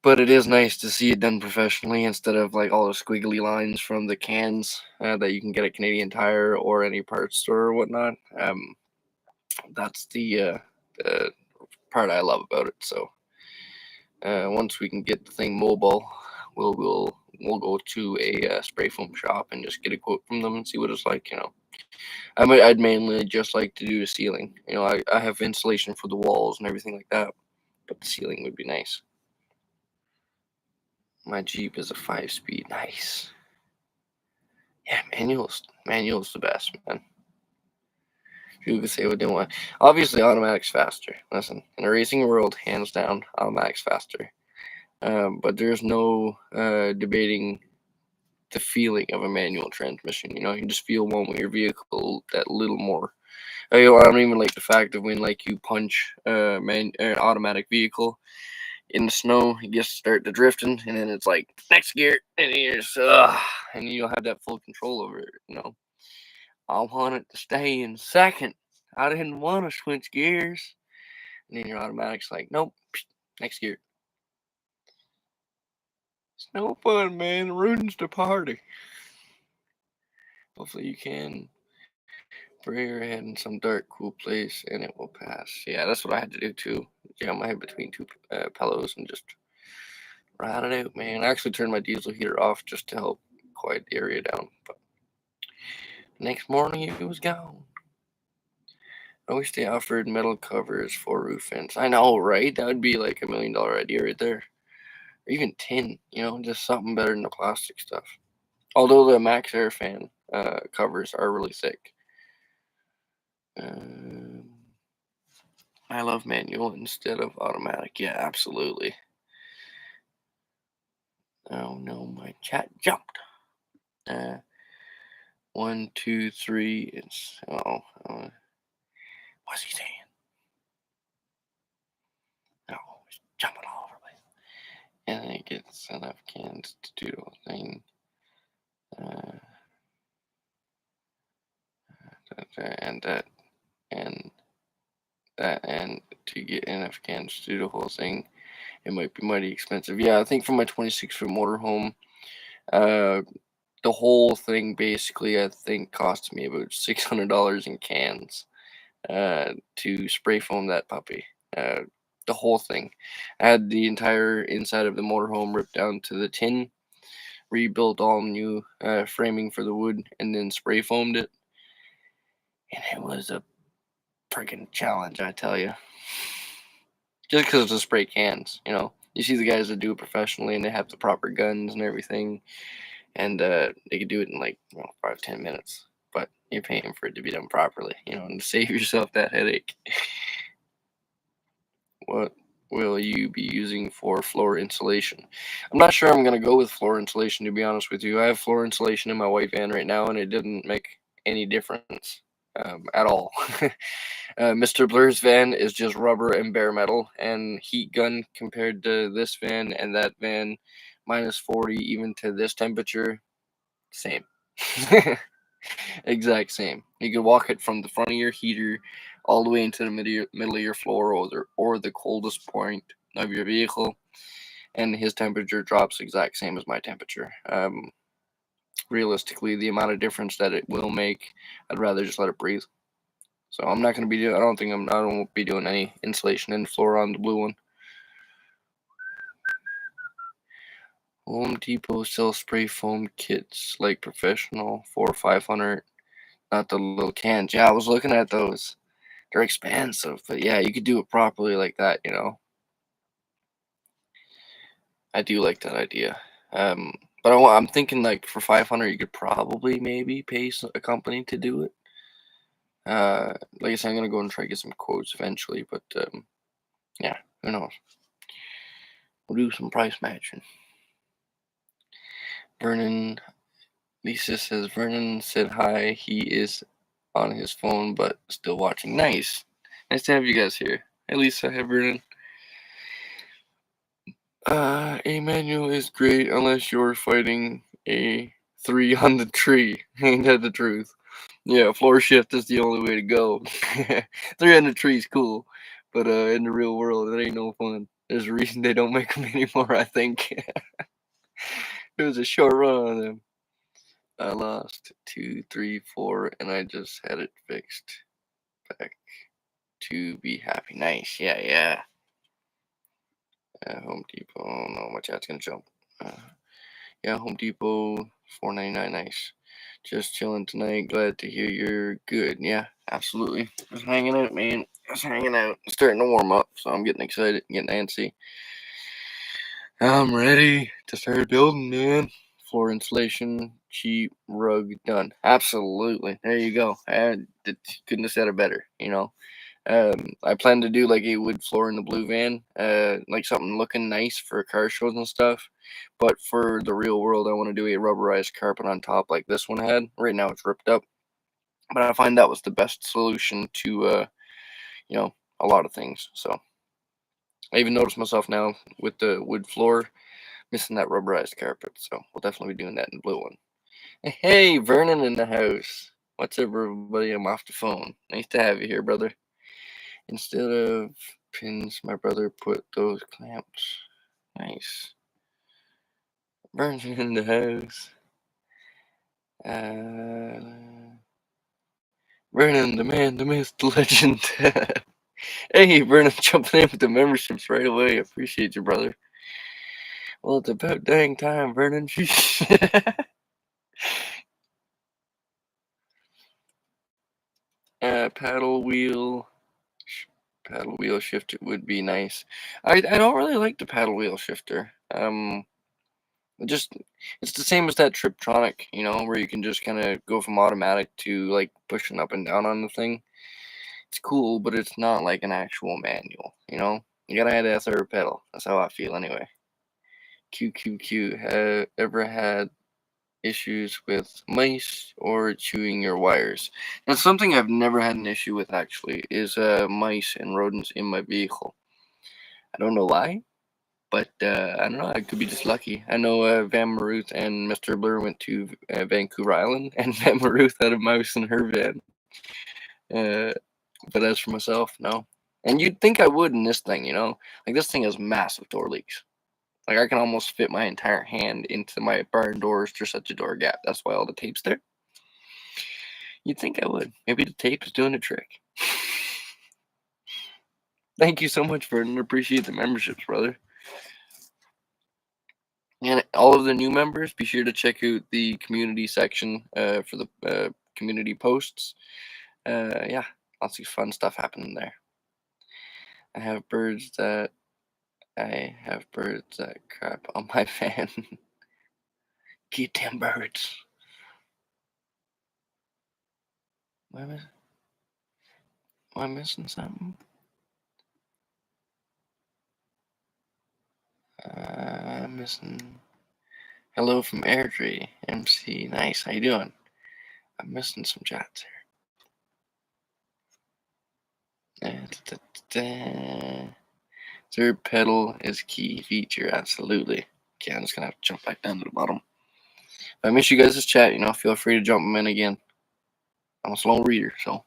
But it is nice to see it done professionally instead of like all the squiggly lines from the cans that you can get at Canadian Tire or any parts store or whatnot. That's the part I love about it. So once we can get the thing mobile, we'll go to a spray foam shop and just get a quote from them and see what it's like. I'd mainly just like to do the ceiling. I have insulation for the walls and everything like that, but the ceiling would be nice. My Jeep is a 5-speed. Nice. Yeah, manual's the best, man. Who could say what they want? Obviously, automatic's faster. Listen, in a racing world, hands down, automatic's faster. But there's no debating the feeling of a manual transmission. You just feel one with your vehicle that little more. I don't even like the fact of when you punch an automatic vehicle in the snow, it gets to start to drifting, and then it's like next gear, and you're just and you don't have that full control over it. I want it to stay in second. I didn't want to switch gears, and then your automatic's like, nope, next gear. It's no fun, man. It ruins the party. Hopefully you can bury your head in some dark, cool place, and it will pass. Yeah, that's what I had to do too. Jam my head between two pillows and just ride it out, man. I actually turned my diesel heater off just to help quiet the area down. But next morning, it was gone. I wish they offered metal covers for roof vents. I know, right? That would be like $1 million idea right there. Or even tin, just something better than the plastic stuff. Although the Max Air fan covers are really thick. Um, I love manual instead of automatic. Yeah, absolutely. Oh no, my cat jumped. 1, 2, 3. It's what's he saying? Oh, he's jumping all over the place. And then it gets enough cans to do the whole thing. And that, and that, and to get enough cans to do the whole thing, it might be mighty expensive. Yeah, I think for my 26-foot motorhome, the whole thing basically I think cost me about $600 in cans to spray foam that puppy. The whole thing. I had the entire inside of the motorhome ripped down to the tin, rebuilt all new framing for the wood, and then spray foamed it. And it was a freaking challenge, I tell you. Just because it's a spray cans, You see the guys that do it professionally and they have the proper guns and everything, and they could do it in 5-10 minutes. But you're paying for it to be done properly, and to save yourself that headache. What will you be using for floor insulation? I'm not sure I'm going to go with floor insulation, to be honest with you. I have floor insulation in my white van right now, and it didn't make any difference at all. Mr. Blur's van is just rubber and bare metal and heat gun compared to this van and that van, -40, even to this temperature, same. Exact same. You could walk it from the front of your heater all the way into the middle of your floor or the coldest point of your vehicle, and his temperature drops exact same as my temperature. Realistically, the amount of difference that it will make, I'd rather just let it breathe. So I'm not going to be doing. I don't be doing any insulation in the floor on the blue one. Home Depot sells spray foam kits like professional for 500. Not the little cans. Yeah, I was looking at those. They're expensive, but yeah, you could do it properly like that. I do like that idea. But I'm thinking for 500, you could probably maybe pay a company to do it. Like I said, I'm gonna go and try to get some quotes eventually, but yeah, who knows? We'll do some price matching. Vernon, Lisa says Vernon said hi. He is on his phone, but still watching. Nice to have you guys here. Hey Lisa, hey Vernon. A manual is great unless you're fighting a 3 on the tree. Ain't that the truth? Yeah, floor shift is the only way to go. 3 on the tree is cool, but in the real world, it ain't no fun. There's a reason they don't make them anymore, I think. It was a short run on them. I lost 2, 3, 4, and I just had it fixed back. to be happy. Nice. Yeah, yeah. Home Depot. Oh no, my chat's gonna jump. Uh, yeah, Home Depot, 4.99. Nice. Just chilling tonight. Glad to hear you're good. Yeah, absolutely. Just hanging out, man. Just hanging out. It's starting to warm up, so I'm getting excited, getting antsy. I'm ready to start building, man. Floor insulation, cheap rug done. Absolutely. There you go. I couldn't have said it better. I plan to do like a wood floor in the blue van, like something looking nice for car shows and stuff. But for the real world, I want to do a rubberized carpet on top like this one had. Right now it's ripped up, but I find that was the best solution to, a lot of things. So I even notice myself now with the wood floor missing that rubberized carpet. So we'll definitely be doing that in the blue one. Hey, Vernon in the house. What's up, everybody? I'm off the phone. Nice to have you here, brother. Instead of pins, my brother put those clamps. Nice. Burns in the house. Vernon, the man, the myth, the legend. Hey, Vernon, jumping in with the memberships right away. Appreciate you, brother. Well, it's about dang time, Vernon. Paddle wheel. Paddle wheel shifter would be nice. I don't really like the paddle wheel shifter. Just it's the same as that Triptronic, where you can just kind of go from automatic to like pushing up and down on the thing. It's cool, but it's not like an actual manual. You gotta have that third pedal. That's how I feel anyway. QQQ. Have ever had issues with mice or chewing your wires? That's something I've never had an issue with actually. Is mice and rodents in my vehicle. I don't know why. But I don't know. I could be just lucky. I know Van Maruth and Mr. Blur went to Vancouver Island, and Van Maruth had a mouse in her van. Uh, but as for myself, no. And you'd think I would in this thing, Like this thing has massive door leaks. Like I can almost fit my entire hand into my barn doors through such a door gap. That's why all the tape's there. You'd think I would. Maybe the tape is doing a trick. Thank you so much, Vernon. Appreciate the memberships, brother. And all of the new members, be sure to check out the community section for the community posts. Yeah, lots of fun stuff happening there. I have birds that crap on my fan. Get them birds. Am I missing something? I'm missing. Hello from Airdrie. MC. Nice. How you doing? I'm missing some chats here. Third pedal is key feature. Absolutely. Okay, I'm just gonna have to jump back down to the bottom. If I miss you guys' chat, feel free to jump them in again. I'm a slow reader, so.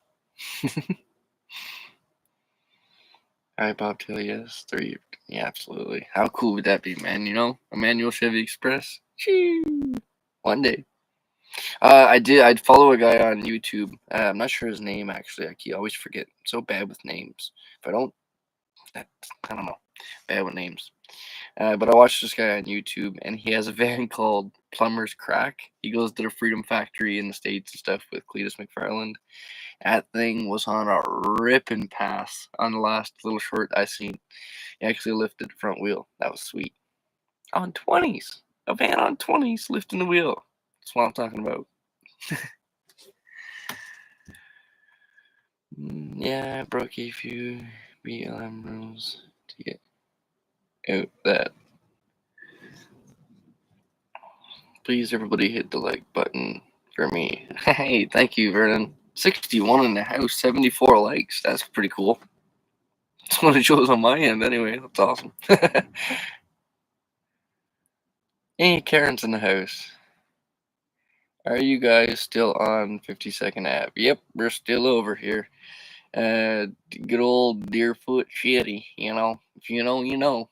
All right, Bobtail, yes. 3. Yeah, absolutely. How cool would that be, man? A manual Chevy Express? Chee! One day. I'd follow a guy on YouTube. I'm not sure his name, actually. I always forget. I'm so bad with names. If I don't, I don't know. Bad with names. But I watched this guy on YouTube, and he has a van called Plumber's Crack. He goes to the Freedom Factory in the States and stuff with Cletus McFarland. That thing was on a ripping pass on the last little short I seen. He actually lifted the front wheel. That was sweet. On 20s. A van on 20s lifting the wheel. That's what I'm talking about. Yeah, I broke a few BLM rules to get out that. Please, everybody, hit the like button for me. Hey, thank you, Vernon. 61 in the house, 74 likes. That's pretty cool. That's what it shows on my end, anyway. That's awesome. Hey, Karen's in the house. Are you guys still on 52nd Ave? Yep, we're still over here. Good old Deerfoot Shitty, If you know, you know.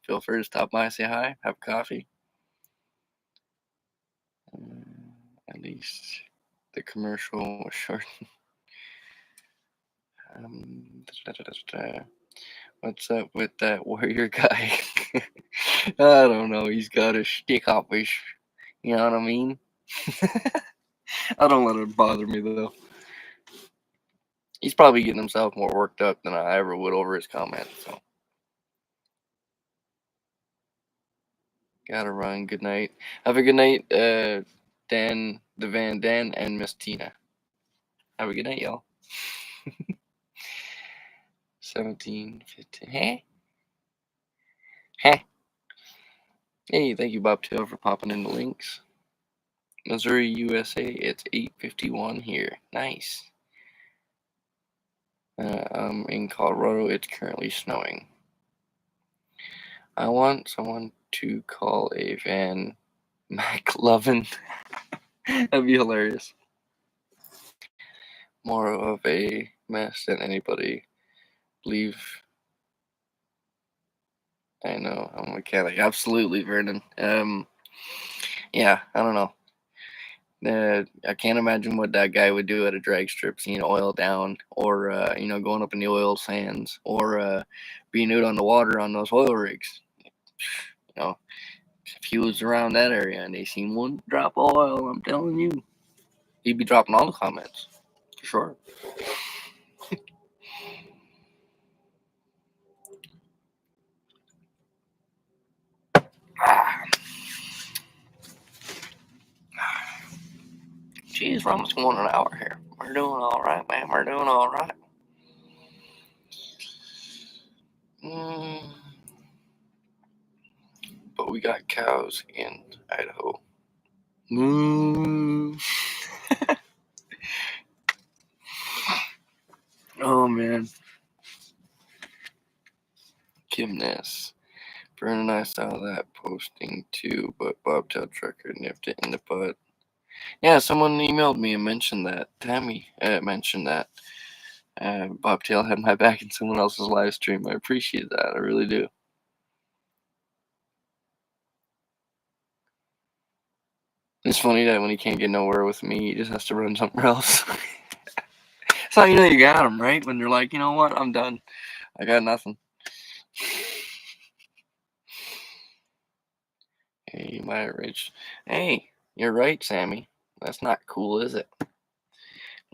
Feel free to stop by, say hi, have a coffee. At least the commercial was short. What's up with that warrior guy? I don't know. He's got a stick up his. You know what I mean? I don't let it bother me though. He's probably getting himself more worked up than I ever would over his comments. So gotta run. Good night. Have a good night, Dan, the Van Dan, and Miss Tina. Have a good night, y'all. 17, 15. Hey, hey. Hey, thank you, Bobtail, for popping in the links. Missouri, USA. It's 8:51 here. Nice. In Colorado. It's currently snowing. I want someone to call a van McLovin. That'd be hilarious. More of a mess than anybody believe. I know, I'm a mechanic. Absolutely, Vernon. Yeah, I don't know. I can't imagine what that guy would do at a drag strip, seeing oil down, or going up in the oil sands, or being out on the water on those oil rigs. You know, if he was around that area and they seen one drop of oil, I'm telling you, he'd be dropping all the comments for sure. Jeez, we're almost going an hour here. We're doing all right, man. We're doing all right. But we got cows in Idaho. Moo. Oh, man. Kim Ness. Vern and I saw that posting too, but Bobtail Trucker nipped it in the bud. Yeah, someone emailed me and mentioned that. Tammy mentioned that. Bobtail had my back in someone else's live stream. I appreciate that. I really do. It's funny that when he can't get nowhere with me, he just has to run somewhere else. That's how you know you got him, right? When they're like, you know what? I'm done. I got nothing. Hey, you might have reached. Hey, you're right, Sammy. That's not cool, is it?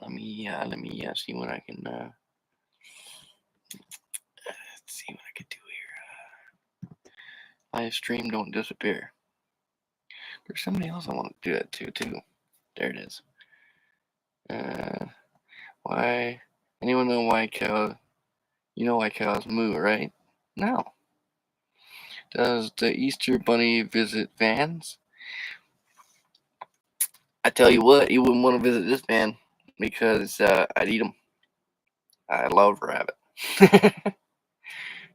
Let me see what I can. Let's see what I can do here. Live stream, don't disappear. There's somebody else I want to do that to too. There it is. Why? Anyone know why cow? You know why cows moo, right? No. Does the Easter Bunny visit vans? I tell you what, you wouldn't want to visit this van because I'd eat them. I love rabbit.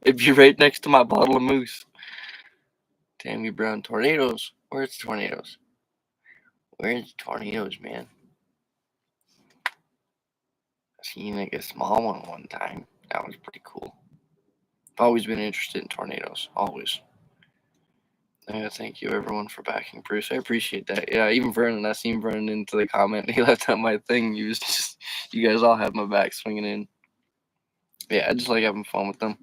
It'd be right next to my bottle of moose. Tammy Brown tornadoes. Where's the tornadoes? Where's the tornadoes, man? I seen like a small one time. That was pretty cool. I've always been interested in tornadoes. Always. Thank you everyone for backing Bruce. I appreciate that. Yeah, even Vernon. I seen Vernon into the comment. He left out my thing. He was just, you guys all have my back swinging in. Yeah, I just like having fun with them.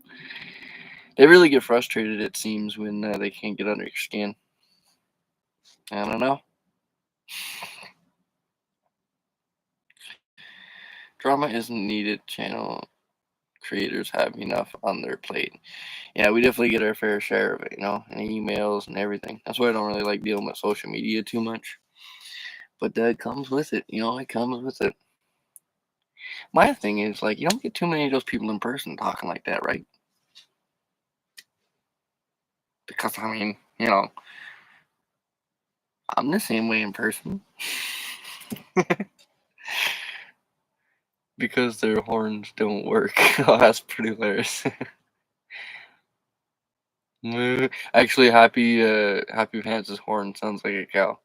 They really get frustrated, it seems, when they can't get under your skin. I don't know. Drama isn't needed. Channel creators have enough on their plate. Yeah, we definitely get our fair share of it, and emails and everything. That's why I don't really like dealing with social media too much. But that comes with it, it comes with it. My thing is, like, you don't get too many of those people in person talking like that, right? Because, I mean, I'm the same way in person. Because their horns don't work. Oh, that's pretty hilarious. Moo. Actually, Happy Pants' horn sounds like a cow.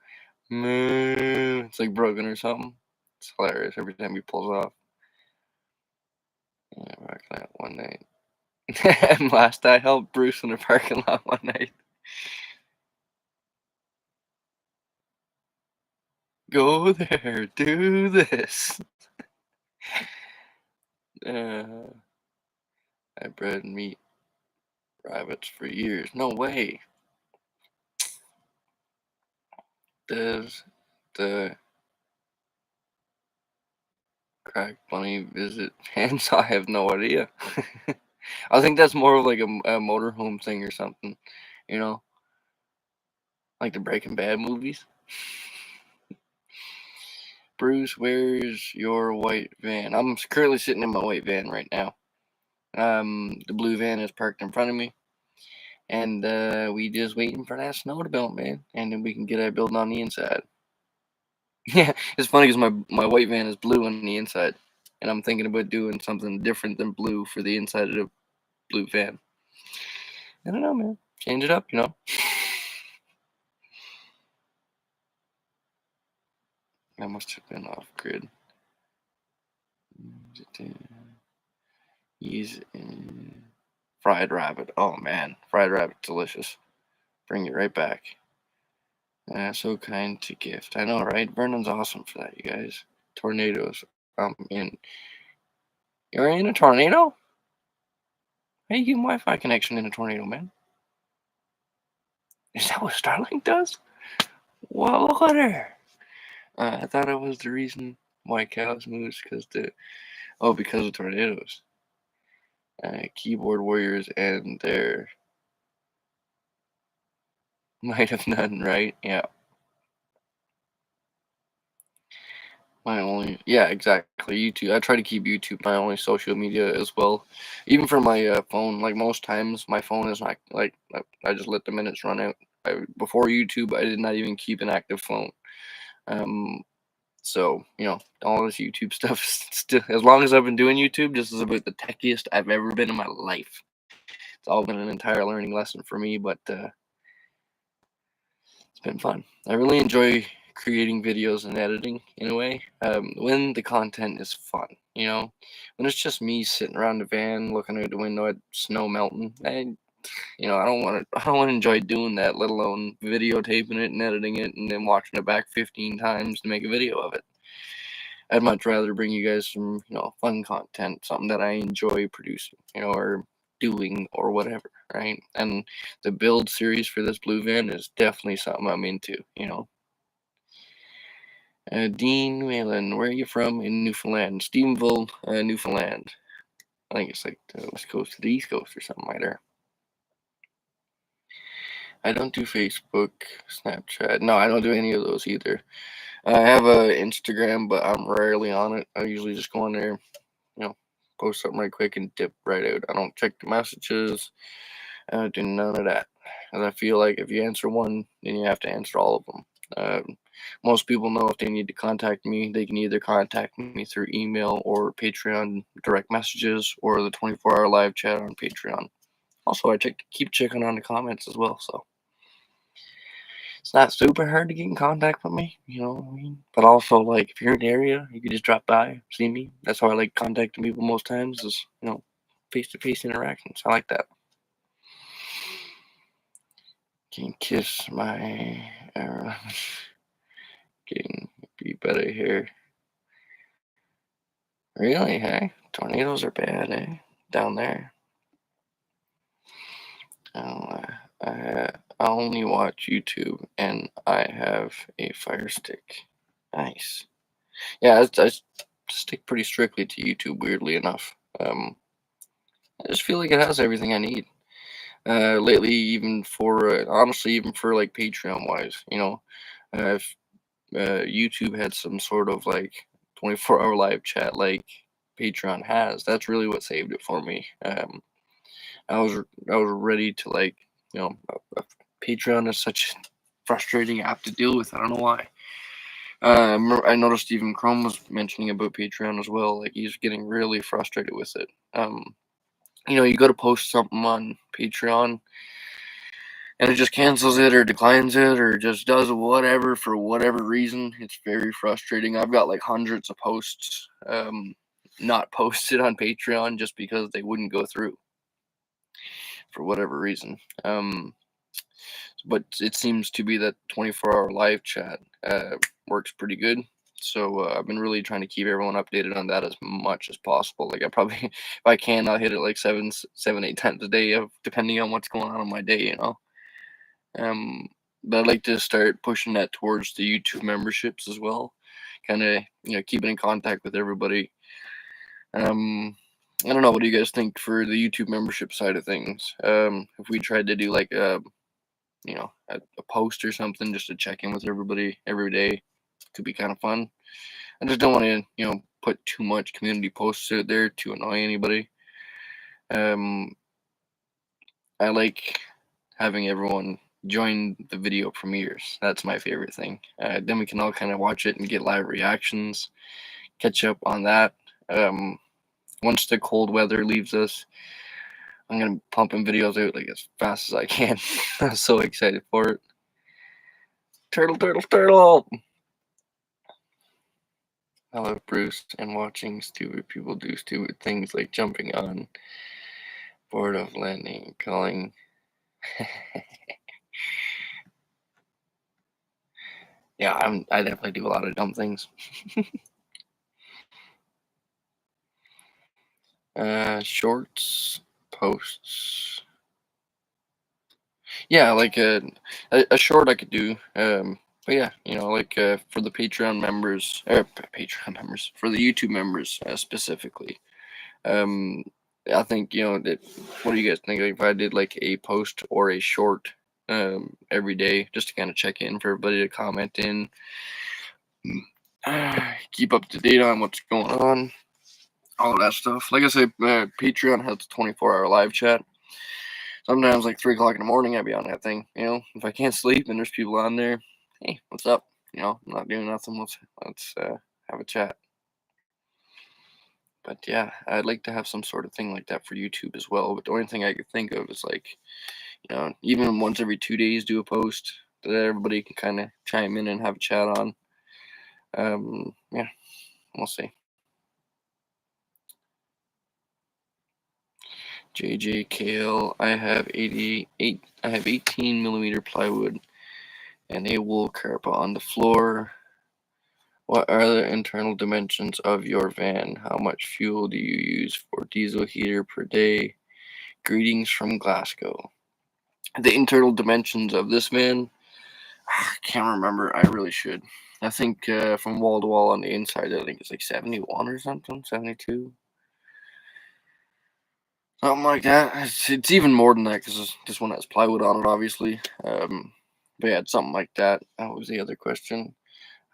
Moo. It's like broken or something. It's hilarious every time he pulls off. Yeah, back that one night. And last I helped Bruce in the parking lot one night. Go there, do this. I bred meat rabbits for years. No way. Does the crack bunny visit fans? I have no idea. I think that's more of like a motorhome thing or something. You know, like the Breaking Bad movies. Bruce, where's your white van? I'm currently sitting in my white van right now. The blue van is parked in front of me, and we just waiting for that snow to melt, man, and then we can get our building on the inside. Yeah, it's funny because my white van is blue on the inside, and I'm thinking about doing something different than blue for the inside of the blue van. I don't know, man. Change it up, you know. I must have been off grid. He's fried rabbit. Oh man, fried rabbit, delicious. Bring it right back. So kind to gift. I know, right? Vernon's awesome for that, you guys. Tornadoes. In. You're in a tornado? How you getting Wi-Fi connection in a tornado, man? Is that what Starlink does? Well, look at her. I thought it was the reason why cows moves because of tornadoes. Keyboard warriors and their might have none, right? Yeah. Yeah, exactly. YouTube. I try to keep YouTube my only social media as well. Even for my phone, like most times, my phone is not like I just let the minutes run out. Before YouTube, I did not even keep an active phone. Um, so all this YouTube stuff is still, as long as I've been doing YouTube, this is about the techiest I've ever been in my life. It's all been an entire learning lesson for me, but it's been fun. I really enjoy creating videos and editing in a way when the content is fun. When it's just me sitting around the van looking out the window at snow melting. I don't want to. I don't want to enjoy doing that, let alone videotaping it and editing it and then watching it back 15 times to make a video of it. I'd much rather bring you guys some, fun content, something that I enjoy producing, or doing or whatever, right? And the build series for this blue van is definitely something I'm into. Dean Whalen, where are you from in Newfoundland? Stephenville, Newfoundland. I think it's like the west coast to the east coast or something like that. I don't do Facebook, Snapchat. No, I don't do any of those either. I have a Instagram, but I'm rarely on it. I usually just go on there, post something right quick and dip right out. I don't check the messages. I don't do none of that. And I feel like if you answer one, then you have to answer all of them. Most people know if they need to contact me, they can either contact me through email or Patreon direct messages or the 24-hour live chat on Patreon. Also, I keep checking on the comments as well, so it's not super hard to get in contact with me, you know what I mean? But also, like, if you're in the area, you can just drop by, see me. That's how I like contacting people most times is, face-to-face interactions. I like that. Can kiss my getting be better here. Really, hey? Tornadoes are bad, eh? Down there. Oh, I only watch YouTube and I have a Fire Stick. Nice. Yeah, I stick pretty strictly to YouTube, weirdly enough. I just feel like it has everything I need. Lately, honestly, even for like Patreon wise, if YouTube had some sort of like 24-hour live chat like Patreon has, that's really what saved it for me. I was ready to like, Patreon is such a frustrating app to deal with. I don't know why. I noticed even Chrome was mentioning about Patreon as well. Like he's getting really frustrated with it. You go to post something on Patreon and it just cancels it or declines it or just does whatever for whatever reason. It's very frustrating. I've got like hundreds of posts not posted on Patreon just because they wouldn't go through for whatever reason. But it seems to be that 24-hour live chat works pretty good. So I've been really trying to keep everyone updated on that as much as possible. Like I probably, if I can, I'll hit it like 8 times a day, of depending on what's going on in my day. Um, but I'd like to start pushing that towards the YouTube memberships as well. Kind of, keeping in contact with everybody. Um, I don't know. What do you guys think for the YouTube membership side of things? If we tried to do like a post or something just to check in with everybody every day, could be kind of fun. I just don't want to, put too much community posts out there to annoy anybody. Um, I like having everyone join the video premieres. That's my favorite thing. Then we can all kind of watch it and get live reactions, catch up on that. Um, Once the cold weather leaves us, I'm gonna be pumping videos out like as fast as I can. I'm so excited for it. Turtle, turtle, turtle! I love Bruce and watching stupid people do stupid things like jumping on board of landing, calling. Yeah, I definitely do a lot of dumb things. Shorts, posts. Yeah, like a short I could do. But yeah, like for the Patreon members, Patreon members, for the YouTube members specifically. Um, I think that. What do you guys think? Like, if I did like a post or a short, every day, just to kind of check in for everybody to comment in, keep up to date on what's going on, all that stuff. Like I said, Patreon has a 24-hour live chat. Sometimes, like 3 o'clock in the morning, I'd be on that thing. If I can't sleep and there's people on there, hey, what's up? I'm not doing nothing. Let's have a chat. But yeah, I'd like to have some sort of thing like that for YouTube as well. But the only thing I could think of is like, even once every 2 days, do a post that everybody can kind of chime in and have a chat on. Yeah, we'll see. JJKL, I have 88. I have 18mm plywood and a wool carpet on the floor. What are the internal dimensions of your van? How much fuel do you use for diesel heater per day? Greetings from Glasgow. The internal dimensions of this van, I can't remember. I really should. I think from wall to wall on the inside, I think it's like 71 or something, 72. Something like that. It's even more than that because this one has plywood on it, obviously. But yeah, it's something like that. That was the other question.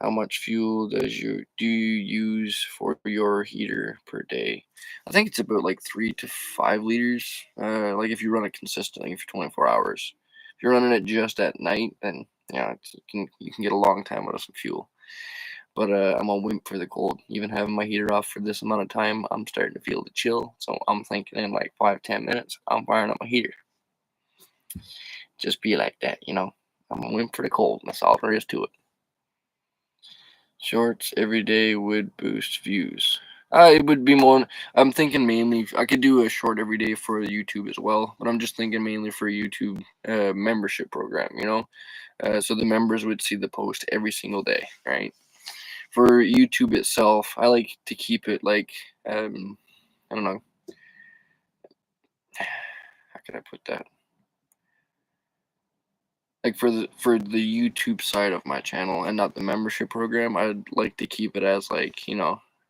How much fuel do you use for your heater per day? I think it's about like 3 to 5 liters. Like if you run it consistently for 24 hours. If you're running it just at night, then yeah, you can get a long time out of some fuel. But I'm a wimp for the cold. Even having my heater off for this amount of time, I'm starting to feel the chill. So I'm thinking in like 5-10 minutes, I'm firing up my heater. Just be like that. I'm a wimp for the cold. That's all there is to it. Shorts every day would boost views. It would be more. I'm thinking mainly I could do a short every day for YouTube as well, but I'm just thinking mainly for a YouTube membership program. So the members would see the post every single day, right? For YouTube itself, I like to keep it like I don't know. How can I put that? Like for the YouTube side of my channel and not the membership program, I'd like to keep it as like,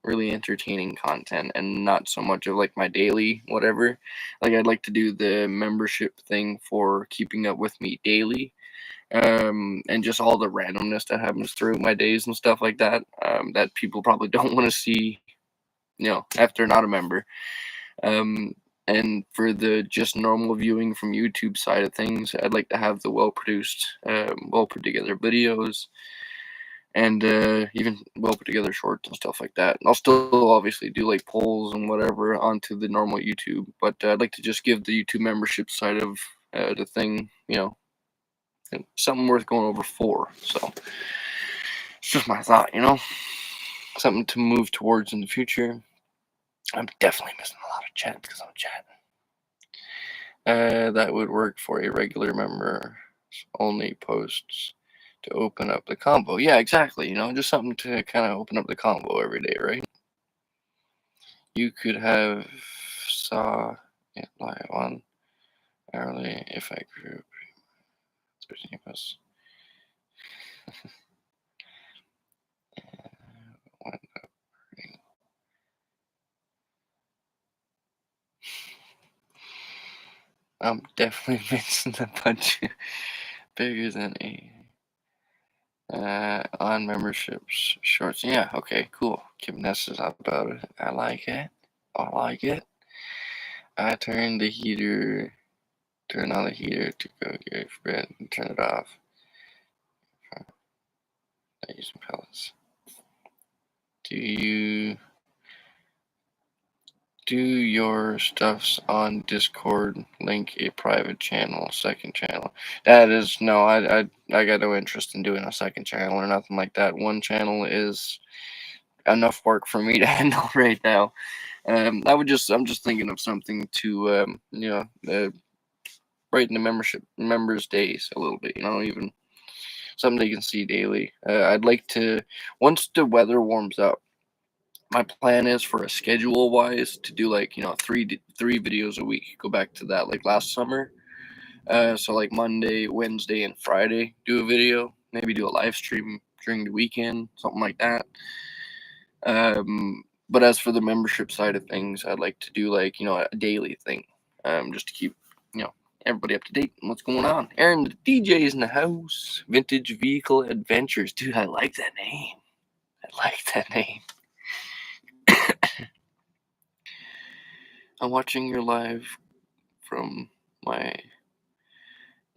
really entertaining content and not so much of like my daily whatever. Like I'd like to do the membership thing for keeping up with me daily. And just all the randomness that happens throughout my days and stuff like that. That people probably don't want to see, after not a member. Um, and for the just normal viewing from YouTube side of things, I'd like to have the well produced, well put together videos and even well put together shorts and stuff like that. I'll still obviously do like polls and whatever onto the normal YouTube, but I'd like to just give the YouTube membership side of the thing, something worth going over for. So it's just my thought, something to move towards in the future. I'm definitely missing a lot of chat because I'm chatting. That would work for a regular member. Only posts to open up the combo. Yeah, exactly. Just something to kind of open up the combo every day, right? You could have saw it live on early if I grew 13 plus. I'm definitely missing a bunch bigger than a on memberships shorts. Yeah, okay, cool. Keep messages about it. I like it. I like it. I turn on the heater to go get bread and turn it off. I use some pellets. Do you do your stuffs on Discord? Link a private channel, second channel. That is no, I got no interest in doing a second channel or nothing like that. One channel is enough work for me to handle right now. I'm just thinking of something to brighten the members' days a little bit. Even something they can see daily. I'd like to once the weather warms up. My plan is for a schedule wise to do like three videos a week. Go back to that like last summer. So like Monday, Wednesday, and Friday do a video. Maybe do a live stream during the weekend, something like that. But as for the membership side of things, I'd like to do like a daily thing, just to keep you know everybody up to date on what's going on. Aaron, the DJ's in the house. Vintage Vehicle Adventures, dude. I like that name. I like that name. I'm watching your live from my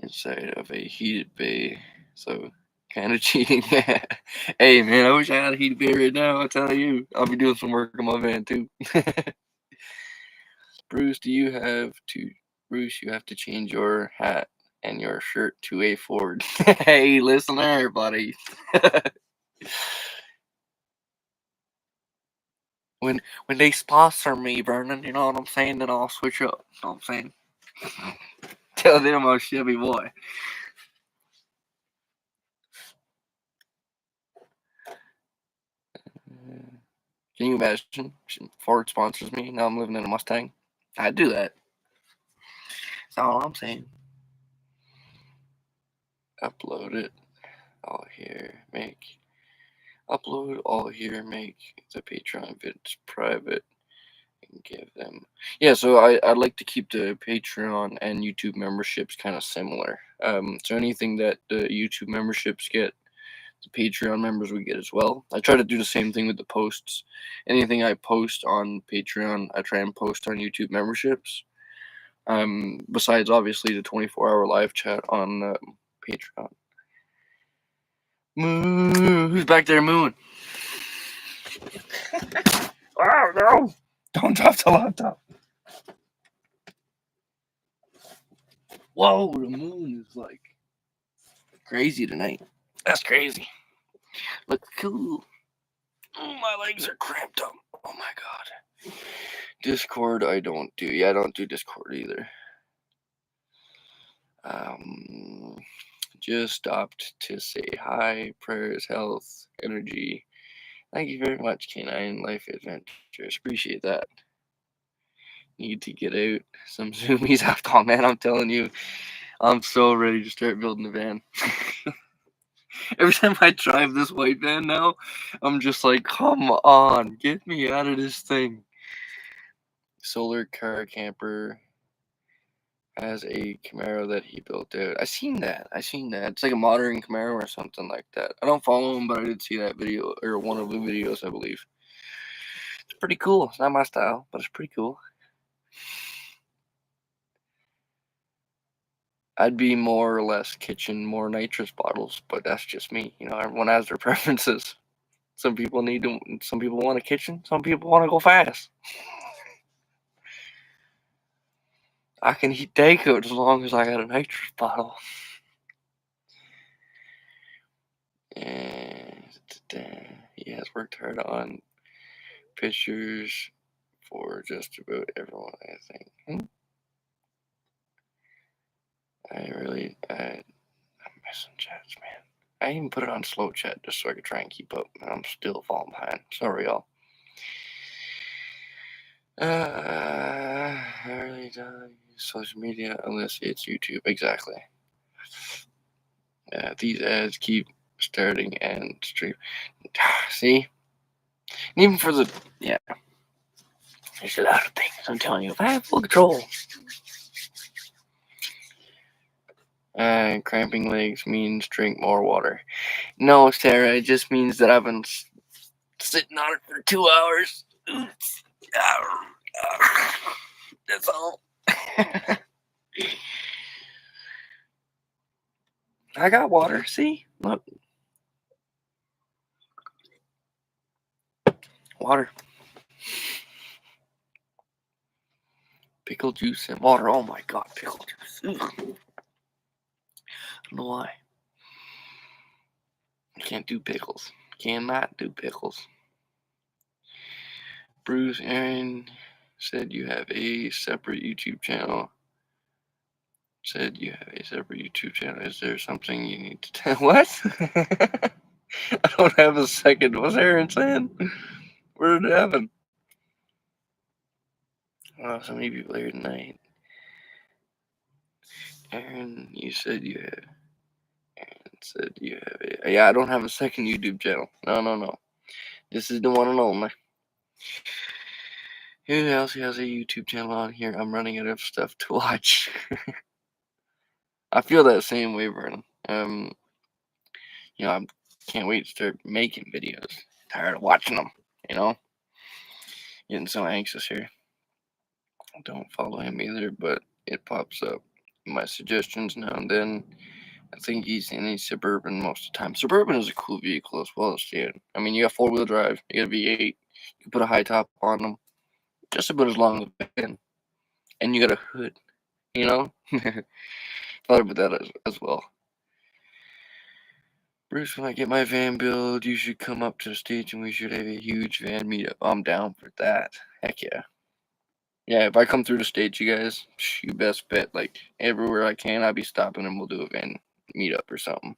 inside of a heated bay, so kind of cheating. Hey man, I wish I had a heated bay right now. I tell you, I'll be doing some work on my van too. Bruce, Bruce, you have to change your hat and your shirt to a Ford. Hey, listen there, buddy. when they sponsor me, Vernon, you know what I'm saying? Then I'll switch up. You know what I'm saying? Tell them I'm a Chevy boy. Can you imagine? Ford sponsors me. Now I'm living in a Mustang. I'd do that. That's all I'm saying. Upload it all here. Upload all here. Make the Patreon vids private and give them. Yeah, so I'd like to keep the Patreon and YouTube memberships kind of similar. So anything that the YouTube memberships get, the Patreon members would get as well. I try to do the same thing with the posts. Anything I post on Patreon, I try and post on YouTube memberships. Besides obviously the 24-hour live chat on Patreon. Moo! Who's back there mooing? Oh no! Don't drop the laptop. Whoa, the moon is like crazy tonight. That's crazy. Look cool. Oh, my legs are cramped up. Oh my god. Discord I don't do. Yeah, I don't do Discord either. Just stopped to say hi, prayers, health, energy. Thank you very much, Canine Life Adventures. Appreciate that. Need to get out some zoomies out. Oh man, I'm telling you, I'm so ready to start building a van. Every time I drive this white van now, I'm just like, come on, get me out of this thing. Solar car camper has a Camaro that he built out. I seen that. It's like a modern Camaro or something like that. I don't follow him, but I did see that video, or one of the videos, I believe. It's pretty cool. It's not my style, but it's pretty cool. I'd be more or less kitchen, more nitrous bottles, but that's just me. Everyone has their preferences. Some people want a kitchen. Some people want to go fast. I can eat takeout as long as I got a nitrous bottle. And he has worked hard on pictures for just about everyone, I think. I'm missing chats, man. I even put it on slow chat just so I could try and keep up. And I'm still falling behind. Sorry, y'all. I really don't use social media unless it's YouTube. Exactly. These ads keep starting and stream. See? And even for the. Yeah. There's a lot of things. I'm telling you. If I have full control. Cramping legs means drink more water. No, Sarah, it just means that I've been sitting on it for 2 hours. Oops. That's all. I got water. See? Look. Water. Pickle juice and water. Oh my god, pickle juice. Ugh. I don't know why. I can't do pickles. Cannot do pickles. Bruce Aaron said you have a separate YouTube channel. Is there something you need to tell? What? I don't have a second. What's Aaron saying? Where did it happen? Oh, so many people here tonight. Aaron, you said you have. Yeah, I don't have a second YouTube channel. No. This is the one and only. Who else has a YouTube channel on here? I'm running out of stuff to watch. I feel that same way, Vernon. I can't wait to start making videos. Tired of watching them, you know? Getting so anxious here. Don't follow him either, but it pops up my suggestions now and then. I think he's in a Suburban most of the time. Suburban is a cool vehicle as well as yeah. I mean, you got 4-wheel drive, you got a V8, you can put a high top on them, just about as long as a van, and you got a hood, you know? Thought about that as well. Bruce, when I get my van build, you should come up to the stage and we should have a huge van meetup. I'm down for that. Heck yeah. Yeah, if I come through the stage, you guys, you best bet, like, everywhere I can, I'll be stopping and we'll do a van meetup or something.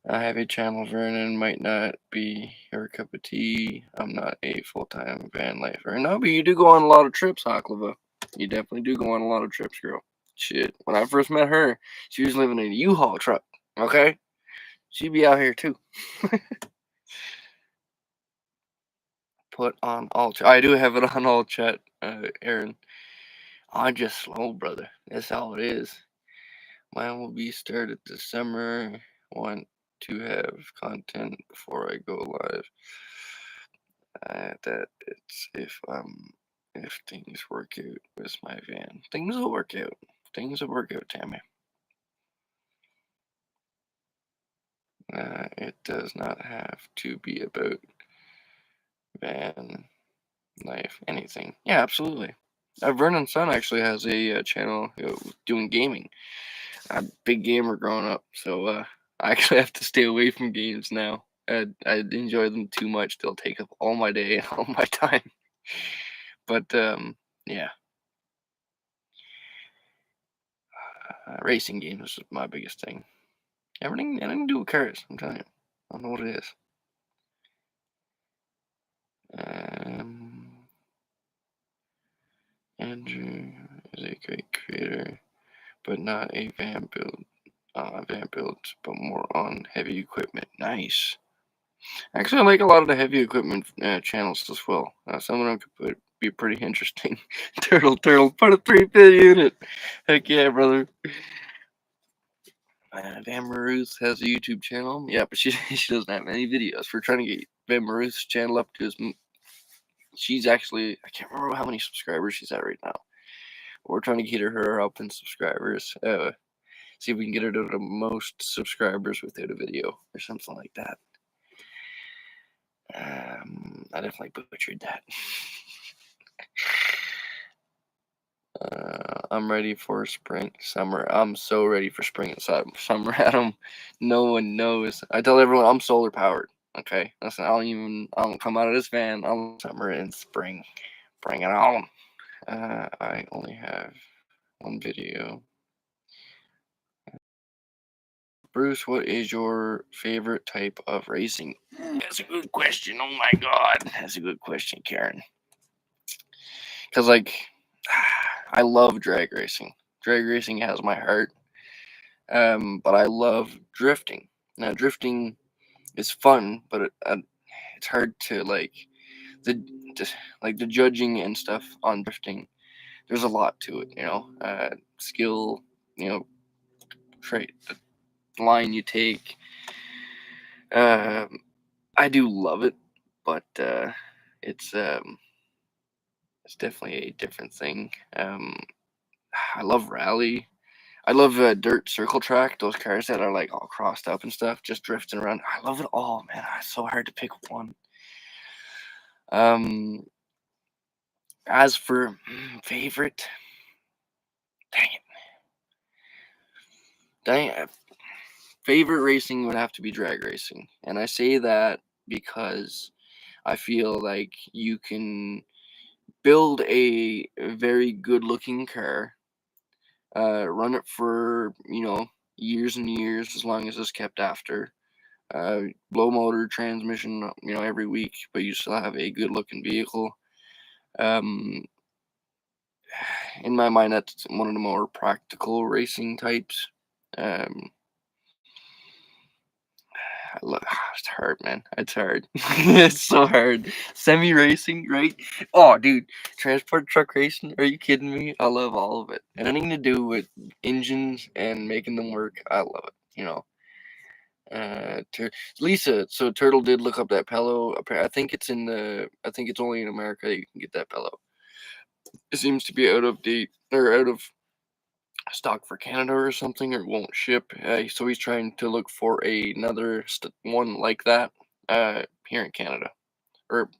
I have a channel, Vernon, might not be your cup of tea. I'm not a full-time van lifer. No, but you do go on a lot of trips, Hoklava. You definitely do go on a lot of trips, girl. Shit, when I first met her, she was living in a U-Haul truck, okay? She'd be out here, too. Put on all chat. I do have it on all chat, Aaron. I'm just slow, brother. That's all it is. Mine will be started this summer. Want to have content before I go live. That it's if things work out with my van. Things will work out. Things will work out, Tammy. It does not have to be about van life, anything. Yeah, absolutely. Vernon's son actually has a channel doing gaming. I'm a big gamer growing up, so I actually have to stay away from games now. I enjoy them too much. They'll take up all my day and all my time. But yeah, racing games is my biggest thing. Everything to do with cars. I'm telling you, I don't know what it is. Andrew is a great creator, but not a van build. Van builds, but more on heavy equipment. Nice. Actually, I like a lot of the heavy equipment channels as well. Some of them could be pretty interesting. Turtle, put a 3-pin unit. Heck yeah, brother. Van Maruth has a YouTube channel. Yeah, but she she doesn't have any videos. We're trying to get Van Maruth's channel up to his. She's actually, I can't remember how many subscribers she's at right now. We're trying to get her up in subscribers. See if we can get her to the most subscribers without a video or something like that. I definitely butchered that. I'm ready for spring, summer. I'm so ready for spring and summer, Adam. No one knows. I tell everyone I'm solar powered. Okay, listen, I don't come out of this van. I'm summer and spring. Bring it on. I only have one video. Bruce, what is your favorite type of racing? That's a good question. Oh my god, that's a good question, Karen. Because like, I love drag racing. Drag racing has my heart. But I love drifting. Now, drifting is fun, but it's hard to the just like the judging and stuff on drifting. There's a lot to it, skill, you know, trait, the line you take. Um, I do love it, but it's um, it's definitely a different thing. I love rally. I love dirt circle track. Those cars that are like all crossed up and stuff, just drifting around. I love it all, man. It's so hard to pick one. Um, as for favorite, dang it, dang it, favorite racing would have to be drag racing, and I say that because I feel like you can build a very good looking car, run it for years and years as long as it's kept after. Low motor transmission, every week, but you still have a good looking vehicle. Um, in my mind, that's one of the more practical racing types. Um, it's hard, man. It's hard. It's so hard. Semi racing, right? Oh, dude, transport truck racing. Are you kidding me? I love all of it. And anything to do with engines and making them work, I love it. Lisa. So Turtle did look up that pillow. I think it's I think it's only in America that you can get that pillow. It seems to be out of date or out of stock for Canada or something, or won't ship. So he's trying to look for another one like that here in Canada, or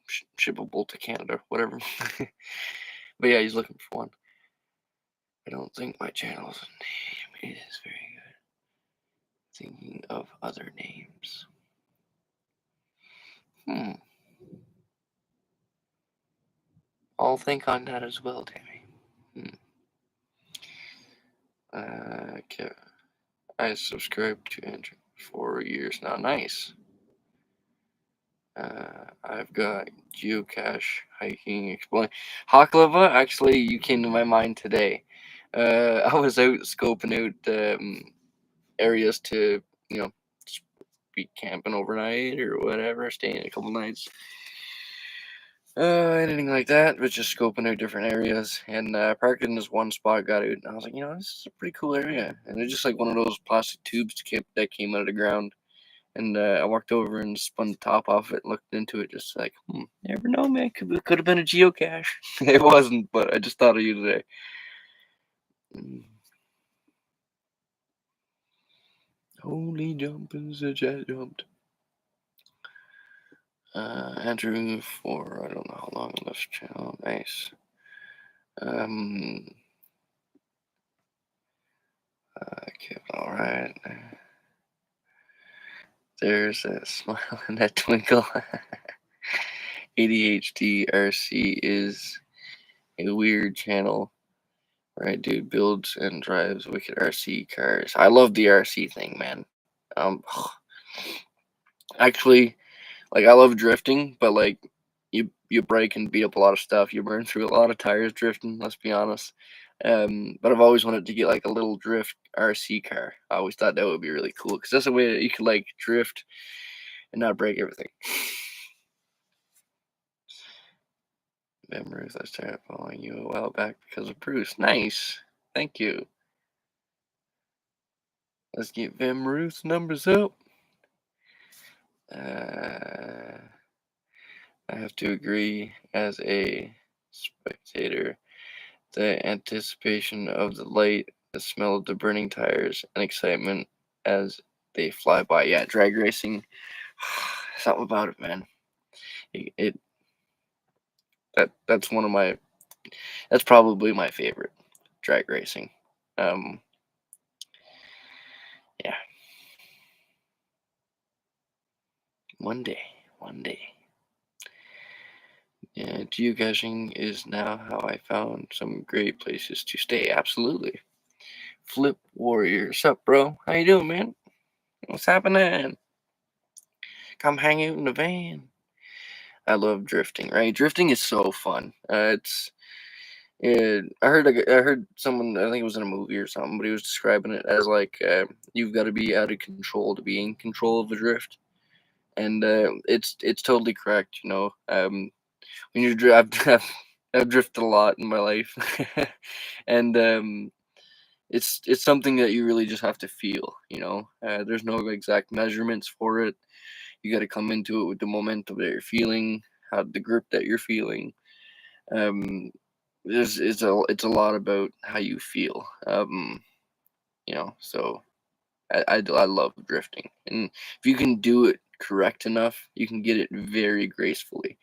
shippable to Canada, whatever. But yeah, he's looking for one. I don't think my channel's a name. It is very good. Thinking of other names. Hmm. I'll think on that as well, Tammy. Okay. I subscribed to Andrew for 4 years now. Nice. I've got geocache hiking exploring. Haklava, actually, you came to my mind today. I was out scoping out areas to, just be camping overnight or whatever, staying a couple nights. Anything like that, but just scoping out different areas. And parked in this one spot, got out, and I was like, this is a pretty cool area. And it's just like one of those plastic tubes that came out of the ground. And I walked over and spun the top off it, looked into it, just like, never know, man. Could have been a geocache. It wasn't, but I just thought of you today. Holy jumping, the jet jumped. Andrew for I don't know how long on this channel. Nice. Okay, all right. There's a smile and that twinkle. ADHD RC is a weird channel. Right, dude builds and drives wicked RC cars. I love the RC thing, man. Actually, like I love drifting, but like you break and beat up a lot of stuff. You burn through a lot of tires drifting. Let's be honest. But I've always wanted to get like a little drift RC car. I always thought that would be really cool because that's a way that you could like drift and not break everything. Memories, I started following you a while back because of Bruce. Nice, thank you. Let's get Vim Ruth's numbers up. I have to agree, as a spectator, the anticipation of the light, the smell of the burning tires, and excitement as they fly by. Yeah, drag racing, something about it, man. It that's one of my that's probably my favorite, drag racing. Um, yeah, one day, one day. Yeah, geocaching is now how I found some great places to stay. Absolutely. Flip Warrior. Sup, bro? How you doing, man? What's happening? Come hang out in the van. I love drifting, right? Drifting is so fun. I heard someone, I think it was in a movie or something, but he was describing it as like you've got to be out of control to be in control of a drift, and it's totally correct. When you drive, I've drifted a lot in my life, and it's something that you really just have to feel. There's no exact measurements for it. You got to come into it with the momentum that you're feeling, how the grip that you're feeling. Um, it's a lot about how you feel. So I love drifting, and if you can do it correct enough, you can get it very gracefully.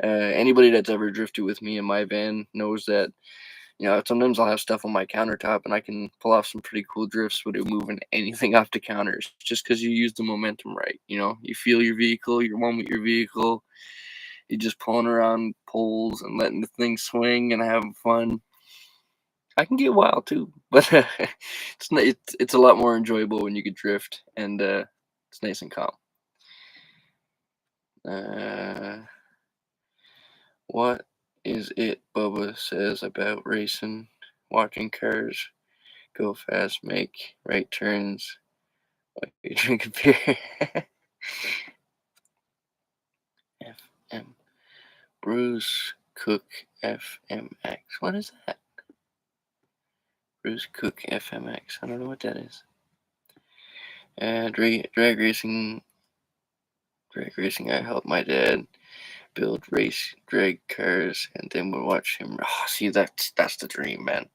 Anybody that's ever drifted with me in my van knows that sometimes I'll have stuff on my countertop and I can pull off some pretty cool drifts without moving anything off the counters, just because you use the momentum right. You feel your vehicle, you're one with your vehicle, you're just pulling around poles and letting the thing swing and having fun. I can get wild too, but it's a lot more enjoyable when you can drift, and it's nice and calm. Uh, what is it Bubba says about racing, watching cars go fast, make right turns while you drink a beer? FM Bruce Cook FMX. What is that? Bruce Cook FMX. I don't know what that is. Drag racing. Drag racing. I helped my dad build race drag cars, and then we'll watch him. Oh, see, that's the dream, man.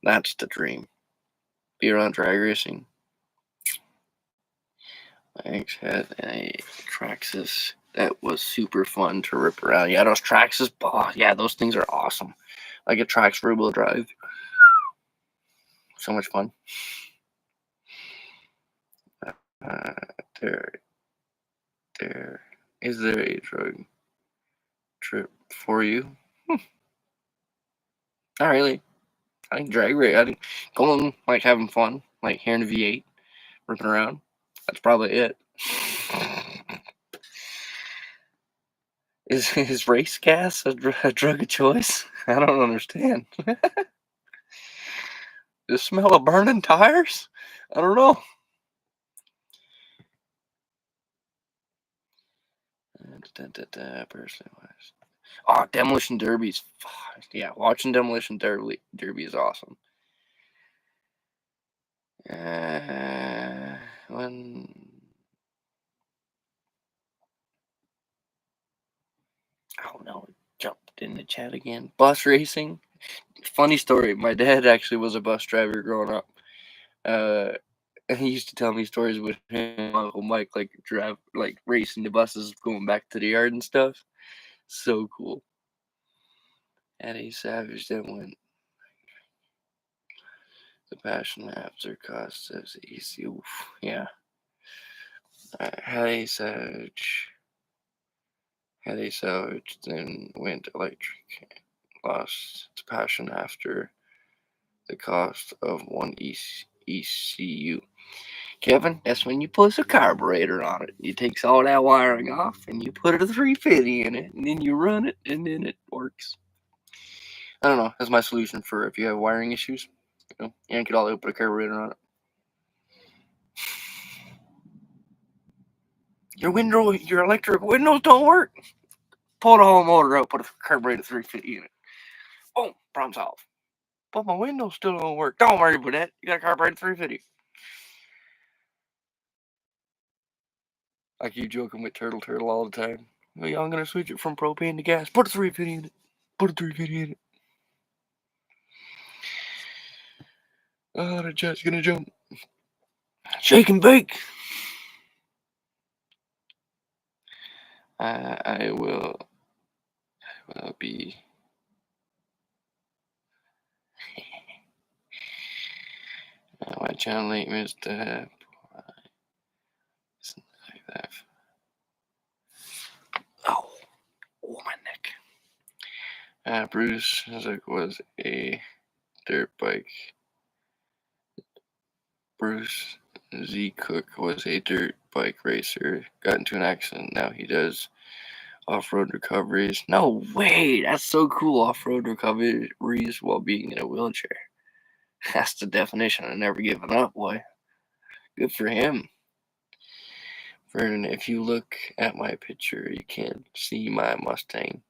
That's the dream. Be around drag racing. My ex had a Traxxas that was super fun to rip around. Yeah, those Traxxas, oh, yeah, those things are awesome. Like a Trax rear-wheel drive. So much fun. Uh, there, there. Is there a drug trip for you? Not really. I think drag race. I think going, like, having fun, like here in the V8, ripping around. That's probably it. Is race gas a drug of choice? I don't understand. The smell of burning tires? I don't know. Personalized. Oh, Demolition Derby's. Yeah, watching Demolition Derby is awesome. When. Oh no, jumped in the chat again. Bus racing. Funny story. My dad actually was a bus driver growing up. And he used to tell me stories with him and Uncle Mike, like racing the buses, going back to the yard and stuff. So cool. Eddie Savage then went the passion after cost as easy. Oof, yeah. Eddie Savage then went electric. Lost its passion after the cost of one ECU. Kevin, that's when you put a carburetor on it. You takes all that wiring off and you put a 350 in it, and then you run it, and then it works. I don't know. That's my solution for if you have wiring issues. Yank it all out, put a carburetor on it. Your electric windows don't work. Pull the whole motor out, put a carburetor 350 in it. Boom, problem solved. But my windows still don't work. Don't worry about that. You got a carburetor 350. I keep joking with Turtle all the time. Well, yeah, I'm gonna switch it from propane to gas. Put a 350 in it. Put a 350 in it. Oh, the jet's gonna jump. Shake and bake. I will be. My channel name is the. Like that. Oh, my neck. Bruce was a dirt bike. Bruce Z Cook was a dirt bike racer, got into an accident. Now he does off-road recoveries. No way! That's so cool. Off-road recoveries while being in a wheelchair. That's the definition of never giving up, boy. Good for him. Vernon, if you look at my picture, you can't see my Mustang.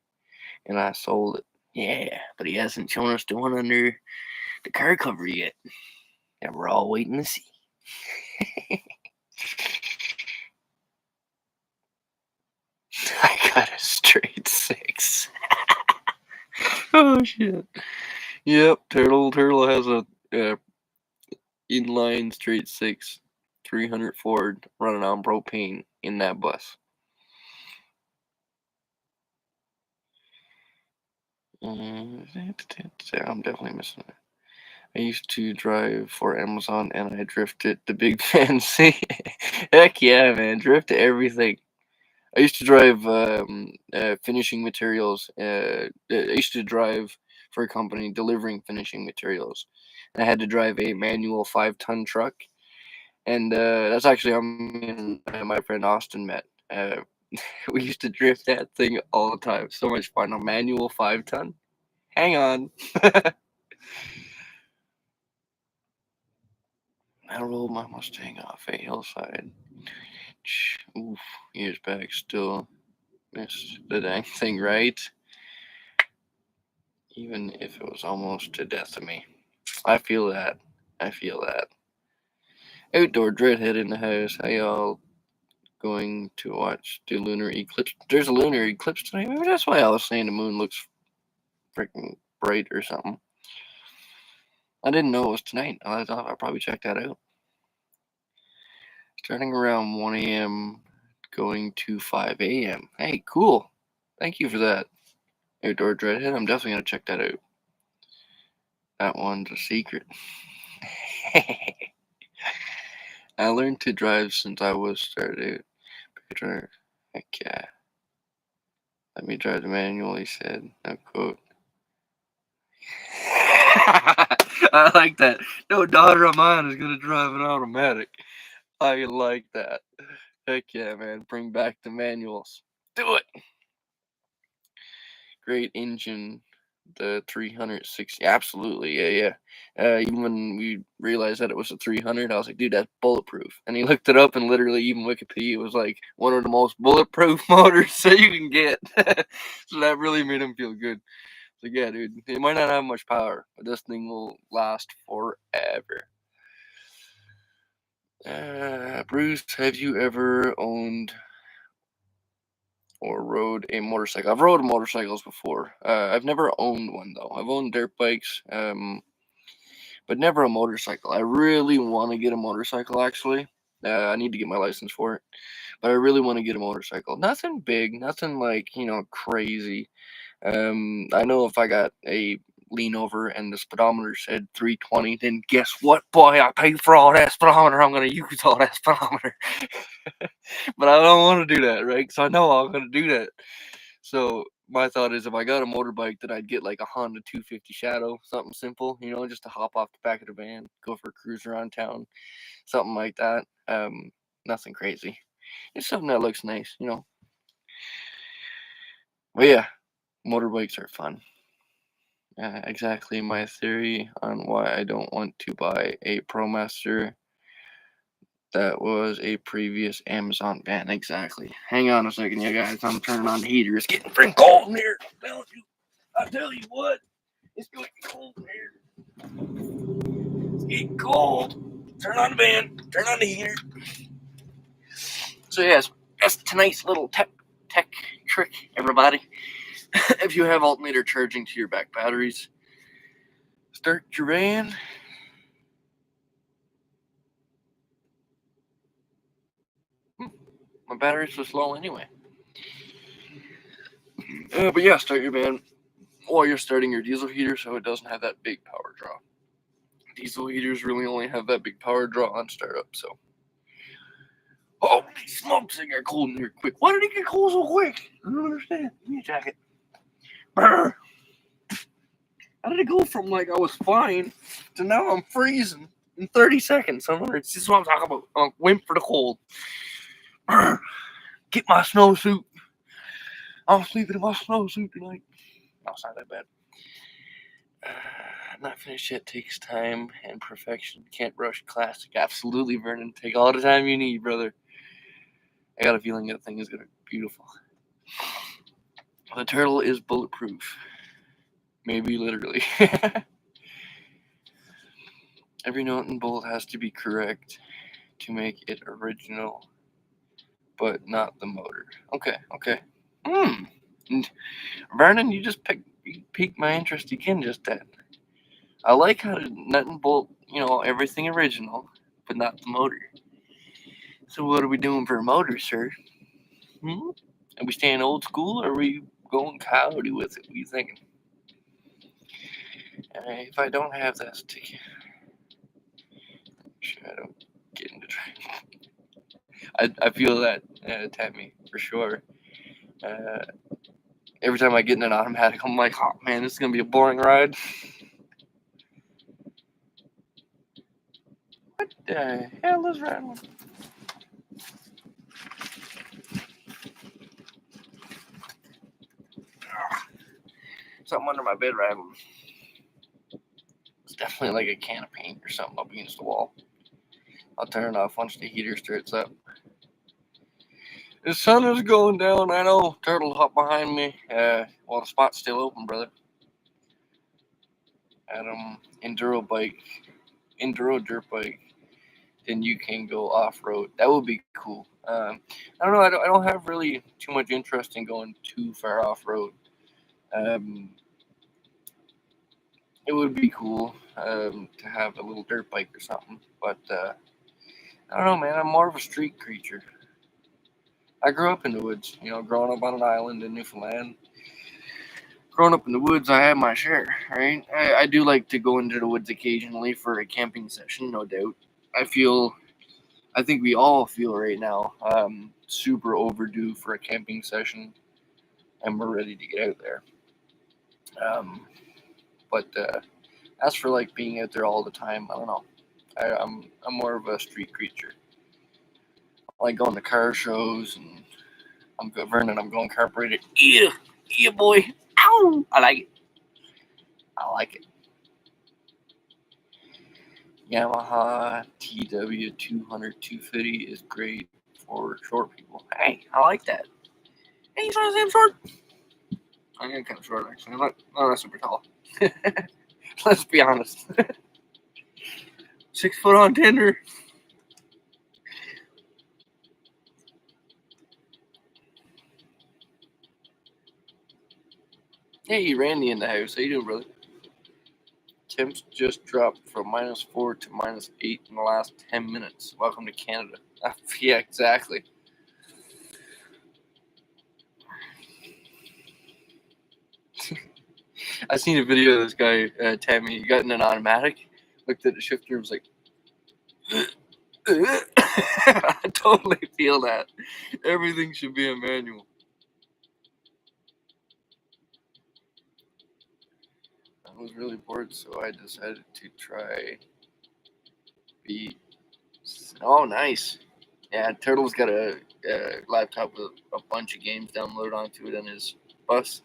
And I sold it. Yeah, but he hasn't shown us the one under the car cover yet. And we're all waiting to see. I got a straight 6. Oh, shit. Yep, Turtle has a inline straight 6, 300 Ford running on propane in that bus. I'm definitely missing it. I used to drive for Amazon and I drifted the big fancy. Heck yeah, man. Drift everything. I used to drive finishing materials. I used to drive for a company delivering finishing materials. And I had to drive a manual 5-ton truck. And that's actually how me and my friend Austin met. We used to drift that thing all the time. So much fun. A manual 5-ton. Hang on. I rolled my Mustang off a hillside. Oof, years back, still missed the dang thing right. Even if it was almost to death of me. I feel that. Outdoor dreadhead in the house. How y'all going to watch the lunar eclipse? There's a lunar eclipse tonight. Maybe that's why I was saying the moon looks freaking bright or something. I didn't know it was tonight. I thought I'd probably check that out. Starting around 1 a.m., going to 5 a.m. Hey, cool. Thank you for that. Outdoor Dreadhead. I'm definitely going to check that out. That one's a secret. I learned to drive since I was started. Heck yeah. Let me drive the manual, he said. No quote. I like that. No daughter of mine is going to drive an automatic. I like that. Heck yeah, man. Bring back the manuals. Do it. Great engine. The 360. Absolutely. Yeah. Even when we realized that it was a 300, I was like, dude, that's bulletproof. And he looked it up, and literally, even Wikipedia was like one of the most bulletproof motors that you can get. So that really made him feel good. So yeah, dude, it might not have much power, but this thing will last forever. Bruce, have you ever owned or rode a motorcycle? I've rode motorcycles before. I've never owned one though. I've owned dirt bikes, but never a motorcycle. I really want to get a motorcycle. Actually, I need to get my license for it, but I really want to get a motorcycle. Nothing big, nothing like crazy. I know if I got a lean over and the speedometer said 320, then guess what, boy? I paid for all that speedometer. I'm going to use all that speedometer. But I don't want to do that, right? Because I know I'm going to do that. So my thought is if I got a motorbike, then I'd get like a Honda 250 Shadow, something simple, just to hop off the back of the van, go for a cruise around town, something like that. Nothing crazy. It's something that looks nice. But yeah, motorbikes are fun. Exactly my theory on why I don't want to buy a ProMaster. That was a previous Amazon van. Exactly. Hang on a second, you guys. I'm turning on the heater. It's getting freaking cold in here. I tell you what. It's going to get cold in here. It's getting cold. Turn on the van. Turn on the heater. So yes, that's tonight's little tech trick, everybody. If you have alternator charging to your back batteries, start your van. My batteries was low anyway. But yeah, start your van while you're starting your diesel heater so it doesn't have that big power draw. Diesel heaters really only have that big power draw on startup, so. Oh, smokes, it got cold in here quick. Why did it get cold so quick? I don't understand. Give me a jacket. Brr. How did it go from like I was fine to now I'm freezing? in 30 seconds. This is what I'm talking about. Wimp for the cold. Get my snowsuit. I'm sleeping in my snowsuit tonight. No, it's not that bad. Not finished yet. Takes time and perfection. Can't rush classic. Absolutely, Vernon. Take all the time you need, brother. I got a feeling that thing is going to be beautiful. The turtle is bulletproof. Maybe literally. Every note and bolt has to be correct to make it original, but not the motor. Okay. And Vernon, you just piqued my interest again just then. I like how the nut and bolt, everything original, but not the motor. So what are we doing for a motor, sir? Are we staying old school, or are we going coyote with it? What are you thinking? If I don't have that stick, I don't get into trouble. I feel that, Tammy, for sure. Every time I get in an automatic, I'm like, oh man, this is going to be a boring ride. What the hell is rattling? Something under my bed rattling. It's definitely like a can of paint or something up against the wall. I'll turn it off once the heater starts up. The sun is going down. I know. Turtle hop behind me. Well, the spot's still open, brother. Enduro dirt bike. Then you can go off road. That would be cool. I don't know. I don't have really too much interest in going too far off road. It would be cool to have a little dirt bike or something, but I don't know, man. I'm more of a street creature. I grew up in the woods, growing up on an island in Newfoundland. Growing up in the woods, I had my share, right? I do like to go into the woods occasionally for a camping session, no doubt. I think we all feel right now super overdue for a camping session, and we're ready to get out there. But as for like being out there all the time, I don't know. I'm more of a street creature. I like going to car shows, and I'm going carbureted. Yeah, boy. Ow! I like it. Yamaha TW 200 250 is great for short people. Hey, I like that. Hey, you trying to say I'm short? I am kind of short, actually. I'm not super tall. Let's be honest. 6 foot on Tinder. Hey, Randy in the house. How you doing, brother? Temps just dropped from -4 to -8 in the last 10 minutes. Welcome to Canada. Yeah, exactly. I seen a video of this guy, Tammy. He got in an automatic, looked at the shifter, and was like, I totally feel that. Everything should be a manual. I was really bored, so I decided to try beat. Oh, nice. Yeah, Turtle's got a laptop with a bunch of games downloaded onto it on his bus.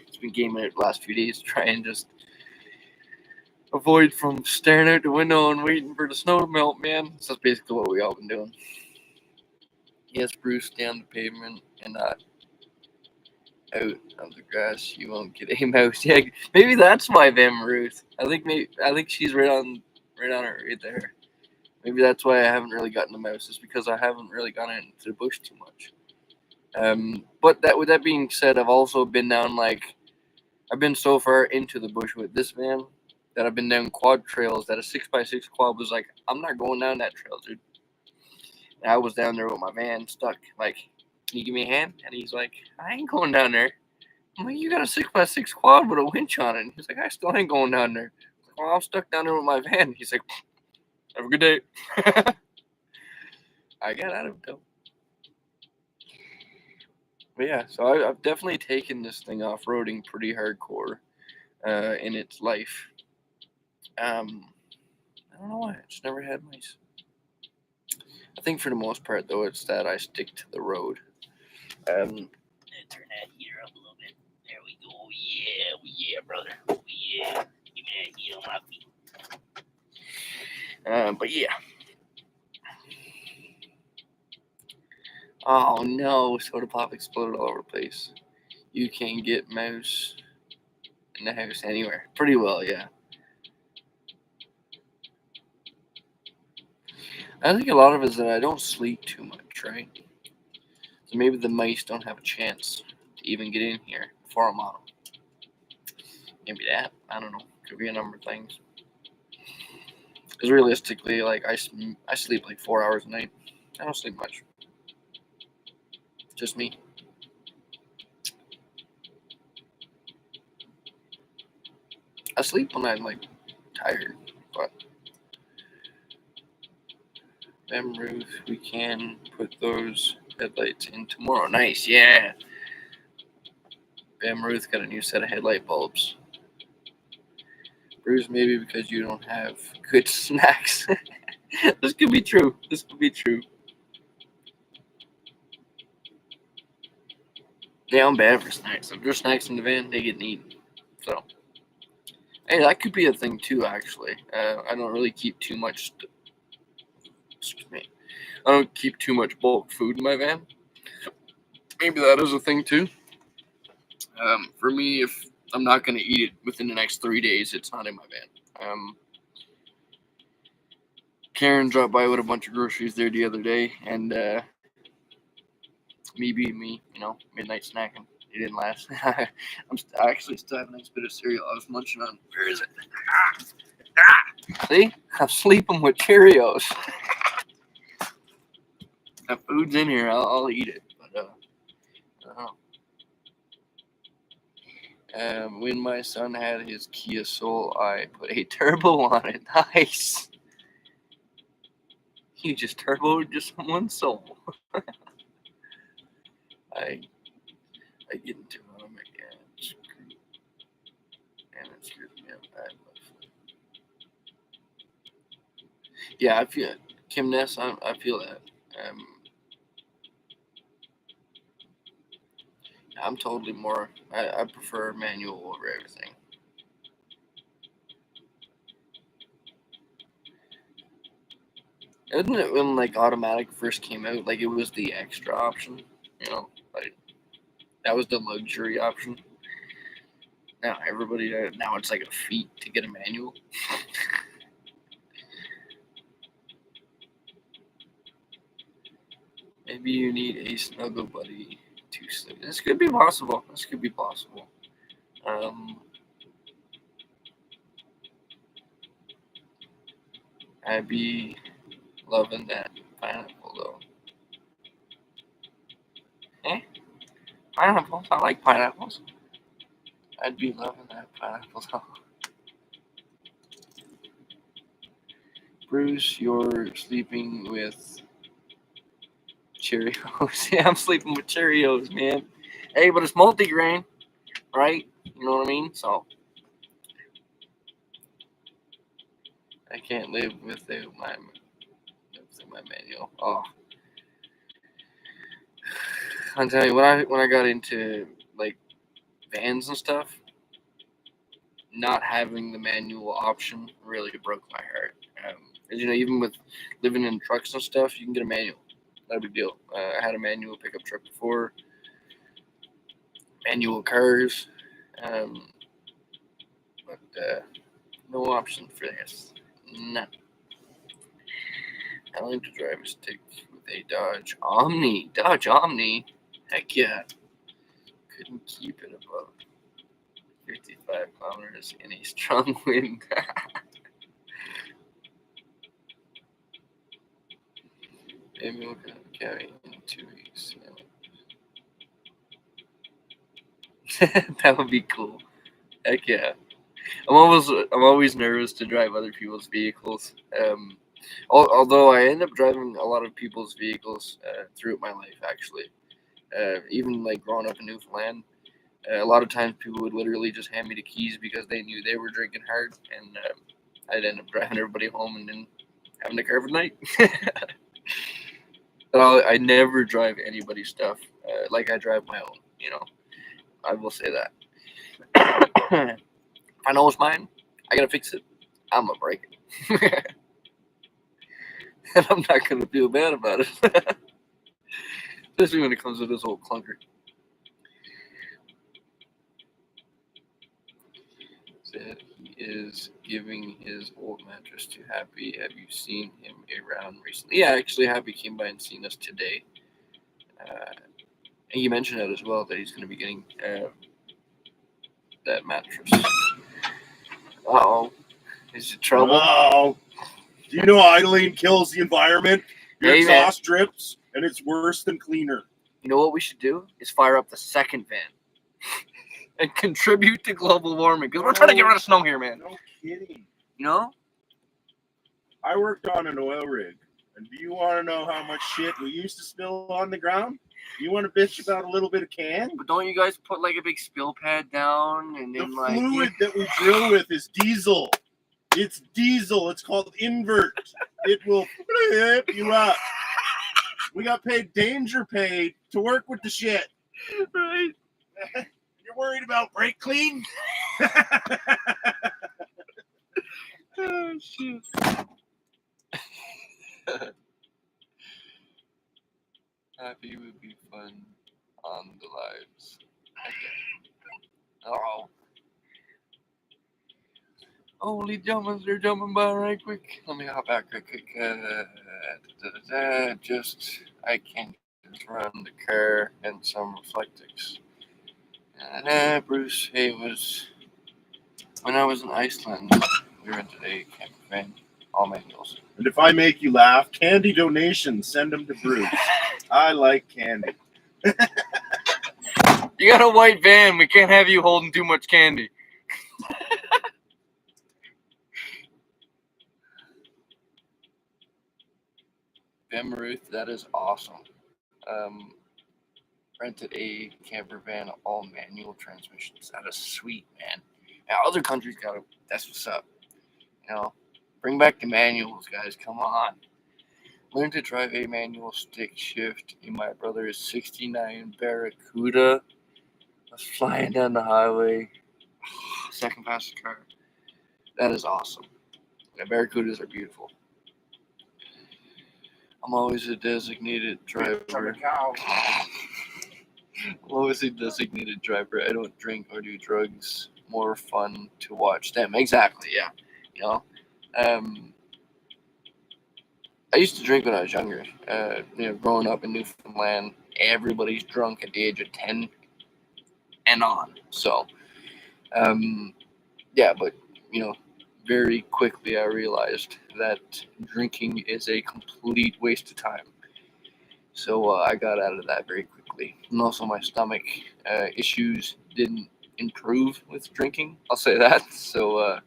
He's been gaming it the last few days to try and just avoid from staring out the window and waiting for the snow to melt, man. So that's basically what we all been doing. Yes, Bruce, stay on the pavement and not out of the grass. You won't get a mouse. Yeah, maybe that's why Van Ruth. I think she's right on it right there. Maybe that's why I haven't really gotten the mouse. Is because I haven't really gone into the bush too much. But with that being said, I've also been down I've been so far into the bush with this man that I've been down quad trails that a 6x6 quad was like, I'm not going down that trail, dude. And I was down there with my van stuck. Like, can you give me a hand? And he's like, I ain't going down there. I'm like, you got a 6x6 quad with a winch on it. And he's like, I still ain't going down there. I'm like, well, I'm stuck down there with my van. He's like, have a good day. I got out of it though. But yeah, so I've definitely taken this thing off-roading pretty hardcore in its life. I don't know why. I just never had mice. I think for the most part, though, it's that I stick to the road. Turn that heater up a little bit. There we go. Yeah, brother. Yeah. Give me that heat on my feet. But yeah. Oh no, soda pop exploded all over the place. You can get mouse in the house anywhere. Pretty well, yeah. I think a lot of it is that I don't sleep too much, right? So maybe the mice don't have a chance to even get in here before I'm on them. Maybe that. I don't know. Could be a number of things. Because realistically, like I sleep like 4 hours a night. I don't sleep much. Just me. I sleep when I'm like tired, but Ruth, we can put those headlights in tomorrow. Nice, yeah. Ruth got a new set of headlight bulbs. Bruce, maybe because you don't have good snacks. This could be true. Yeah, I'm bad for snacks. If there's snacks in the van, they get eaten. So, hey, that could be a thing too. Actually, I don't really keep too much. Excuse me. I don't keep too much bulk food in my van. Maybe that is a thing too. For me, if I'm not going to eat it within the next 3 days, it's not in my van. Karen dropped by with a bunch of groceries there the other day, and me being me, midnight snacking. It didn't last. I actually still have a nice bit of cereal I was munching on. Where is it? See? I'm sleeping with Cheerios. If food's in here, I'll eat it. But, when my son had his Kia Soul, I put a turbo on it. Nice. You just turboed just someone's soul. I get into it. I'm like, and it screwed me up. Yeah, I feel it. Kim Ness, I feel that. I'm totally more. I prefer manual over everything. Isn't it when like automatic first came out? Like it was the extra option, like that was the luxury option. Now now it's like a feat to get a manual. Maybe you need a snuggle buddy to sleep. This could be possible. I'd be loving that pineapple though. Eh? Pineapples? I like pineapples. I'd be loving that pineapple though. Bruce, you're sleeping with Cheerios. Yeah, I'm sleeping with Cheerios, man. Hey, but it's multigrain, right? You know what I mean? So I can't live without my manual. Oh, I'm telling you, when I got into like vans and stuff, not having the manual option really broke my heart. As even with living in trucks and stuff, you can get a manual. Not a big deal. I had a manual pickup truck before, manual cars, um, but no option for this. None. I like to drive a stick with a Dodge Omni. Heck yeah. Couldn't keep it above 55 kilometers in a strong wind. Maybe we'll carry in 2 weeks. That would be cool. Heck yeah. I'm always nervous to drive other people's vehicles. Although I end up driving a lot of people's vehicles throughout my life, actually. Even like growing up in Newfoundland, a lot of times people would literally just hand me the keys because they knew they were drinking hard, and I'd end up driving everybody home and then having a car for the night. I never drive anybody's stuff like I drive my own. I will say that. If I know it's mine, I gotta fix it. I'm gonna break it, and I'm not gonna feel bad about it, especially when it comes with this old clunker. Said he is giving his old mattress to Happy. Have you seen him around recently? Yeah, actually, Happy came by and seen us today. And you mentioned that as well, that he's going to be getting that mattress. Uh-oh. Is it trouble? Oh, do you know idling kills the environment? Your exhaust drips, and it's worse than cleaner. You know what we should do? Is fire up the second van and contribute to global warming. Because we're trying to get rid of snow here, man. No kidding. I worked on an oil rig. And do you want to know how much shit we used to spill on the ground? You want to bitch about a little bit of can? But don't you guys put like a big spill pad down and then the fluid that we drill with is diesel. It's diesel. It's called invert. It will flip you up. We got paid danger pay to work with the shit. Right. You're worried about brake clean? Oh, shit. Happy would be fun on the lives. Oh. Holy jumpers, they're jumping by right quick. Let me hop back right quick. I can't just run the car and some reflectix. Bruce, it was when I was in Iceland. We rented a camper van, all manuals. And if I make you laugh, candy donations, send them to Bruce. I like candy. You got a white van. We can't have you holding too much candy. Ben Maruth, that is awesome. Rented a camper van, all manual transmissions. That is sweet, man. Now, other countries got it. That's what's up. Bring back the manuals, guys. Come on. Learn to drive a manual stick shift in my brother's 69 Barracuda. Was flying down the highway. Second past the car. That is awesome. Yeah, Barracudas are beautiful. I'm always a designated driver. I'm always a designated driver. I don't drink or do drugs. More fun to watch them. Exactly, yeah. I used to drink when I was younger. Growing up in Newfoundland, everybody's drunk at the age of 10 and on. So, but very quickly I realized that drinking is a complete waste of time. So I got out of that very quickly. And also my stomach issues didn't improve with drinking. I'll say that. So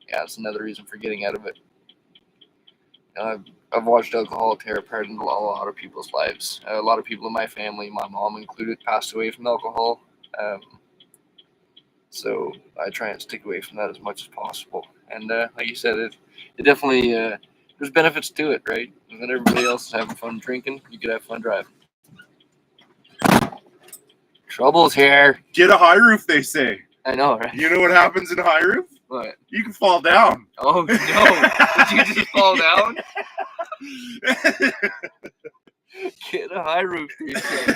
it's another reason for getting out of it. I've watched alcohol tear apart in a lot of people's lives. A lot of people in my family, my mom included, passed away from alcohol. So I try and stick away from that as much as possible. And like you said, it definitely there's benefits to it, right? And then everybody else is having fun drinking, you could have fun driving. Trouble's here. Get a high roof, they say. I know, right? You know what happens in a high roof? What? You can fall down. Oh, no. Did you just fall down? Get a high roof, they say.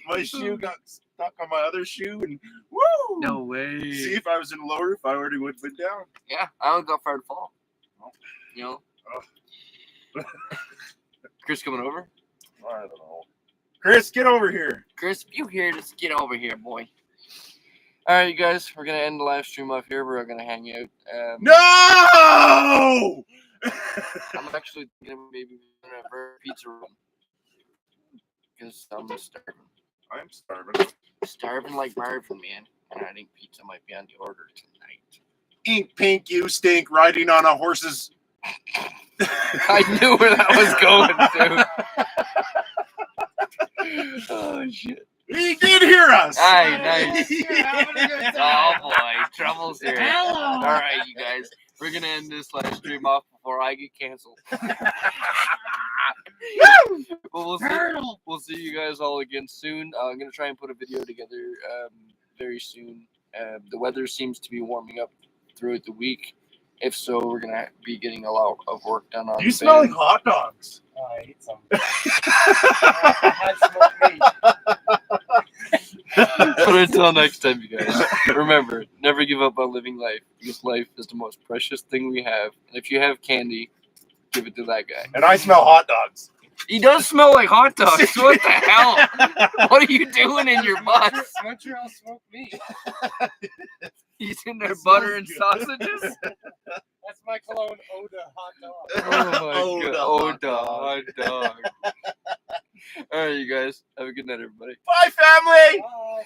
My shoe got stuck on my other shoe, and woo! No way. See, if I was in a low roof, I already would have been down. Yeah, I don't got far to fall. Chris coming over? I don't know. Chris, get over here. Chris, you here? Just get over here, boy. All right, you guys, we're going to end the live stream off here. We're going to hang out. No! I'm actually going to maybe run a pizza run because I'm starving. I'm starving. Starving like Marvin, man. And I think pizza might be on the order tonight. Ink pink, you stink, riding on a horse's... I knew where that was going, dude. Oh, shit. He did hear us. Aye, nice. You're having a good Oh time. boy, trouble's here. Hello. All right, you guys, we're gonna end this live stream off before I get canceled. But we'll see you guys all again soon. I'm gonna try and put a video together very soon. The weather seems to be warming up throughout the week. If so, we're gonna be getting a lot of work done on. You smell like van. hot dogs. Oh, I ate some. I had smoked meat. But until next time, you guys, remember, never give up on living life, because life is the most precious thing we have. And if you have candy, give it to that guy. And I smell hot dogs. He does smell like hot dogs. What the hell? What are you doing in your bus? Montreal smoked meat. He's in there It butter and smells sausages. That's my cologne Oda hot dog. Oh my Oda god. hot Hot dog. All right, you guys. Have a good night, everybody. Bye, family. Bye.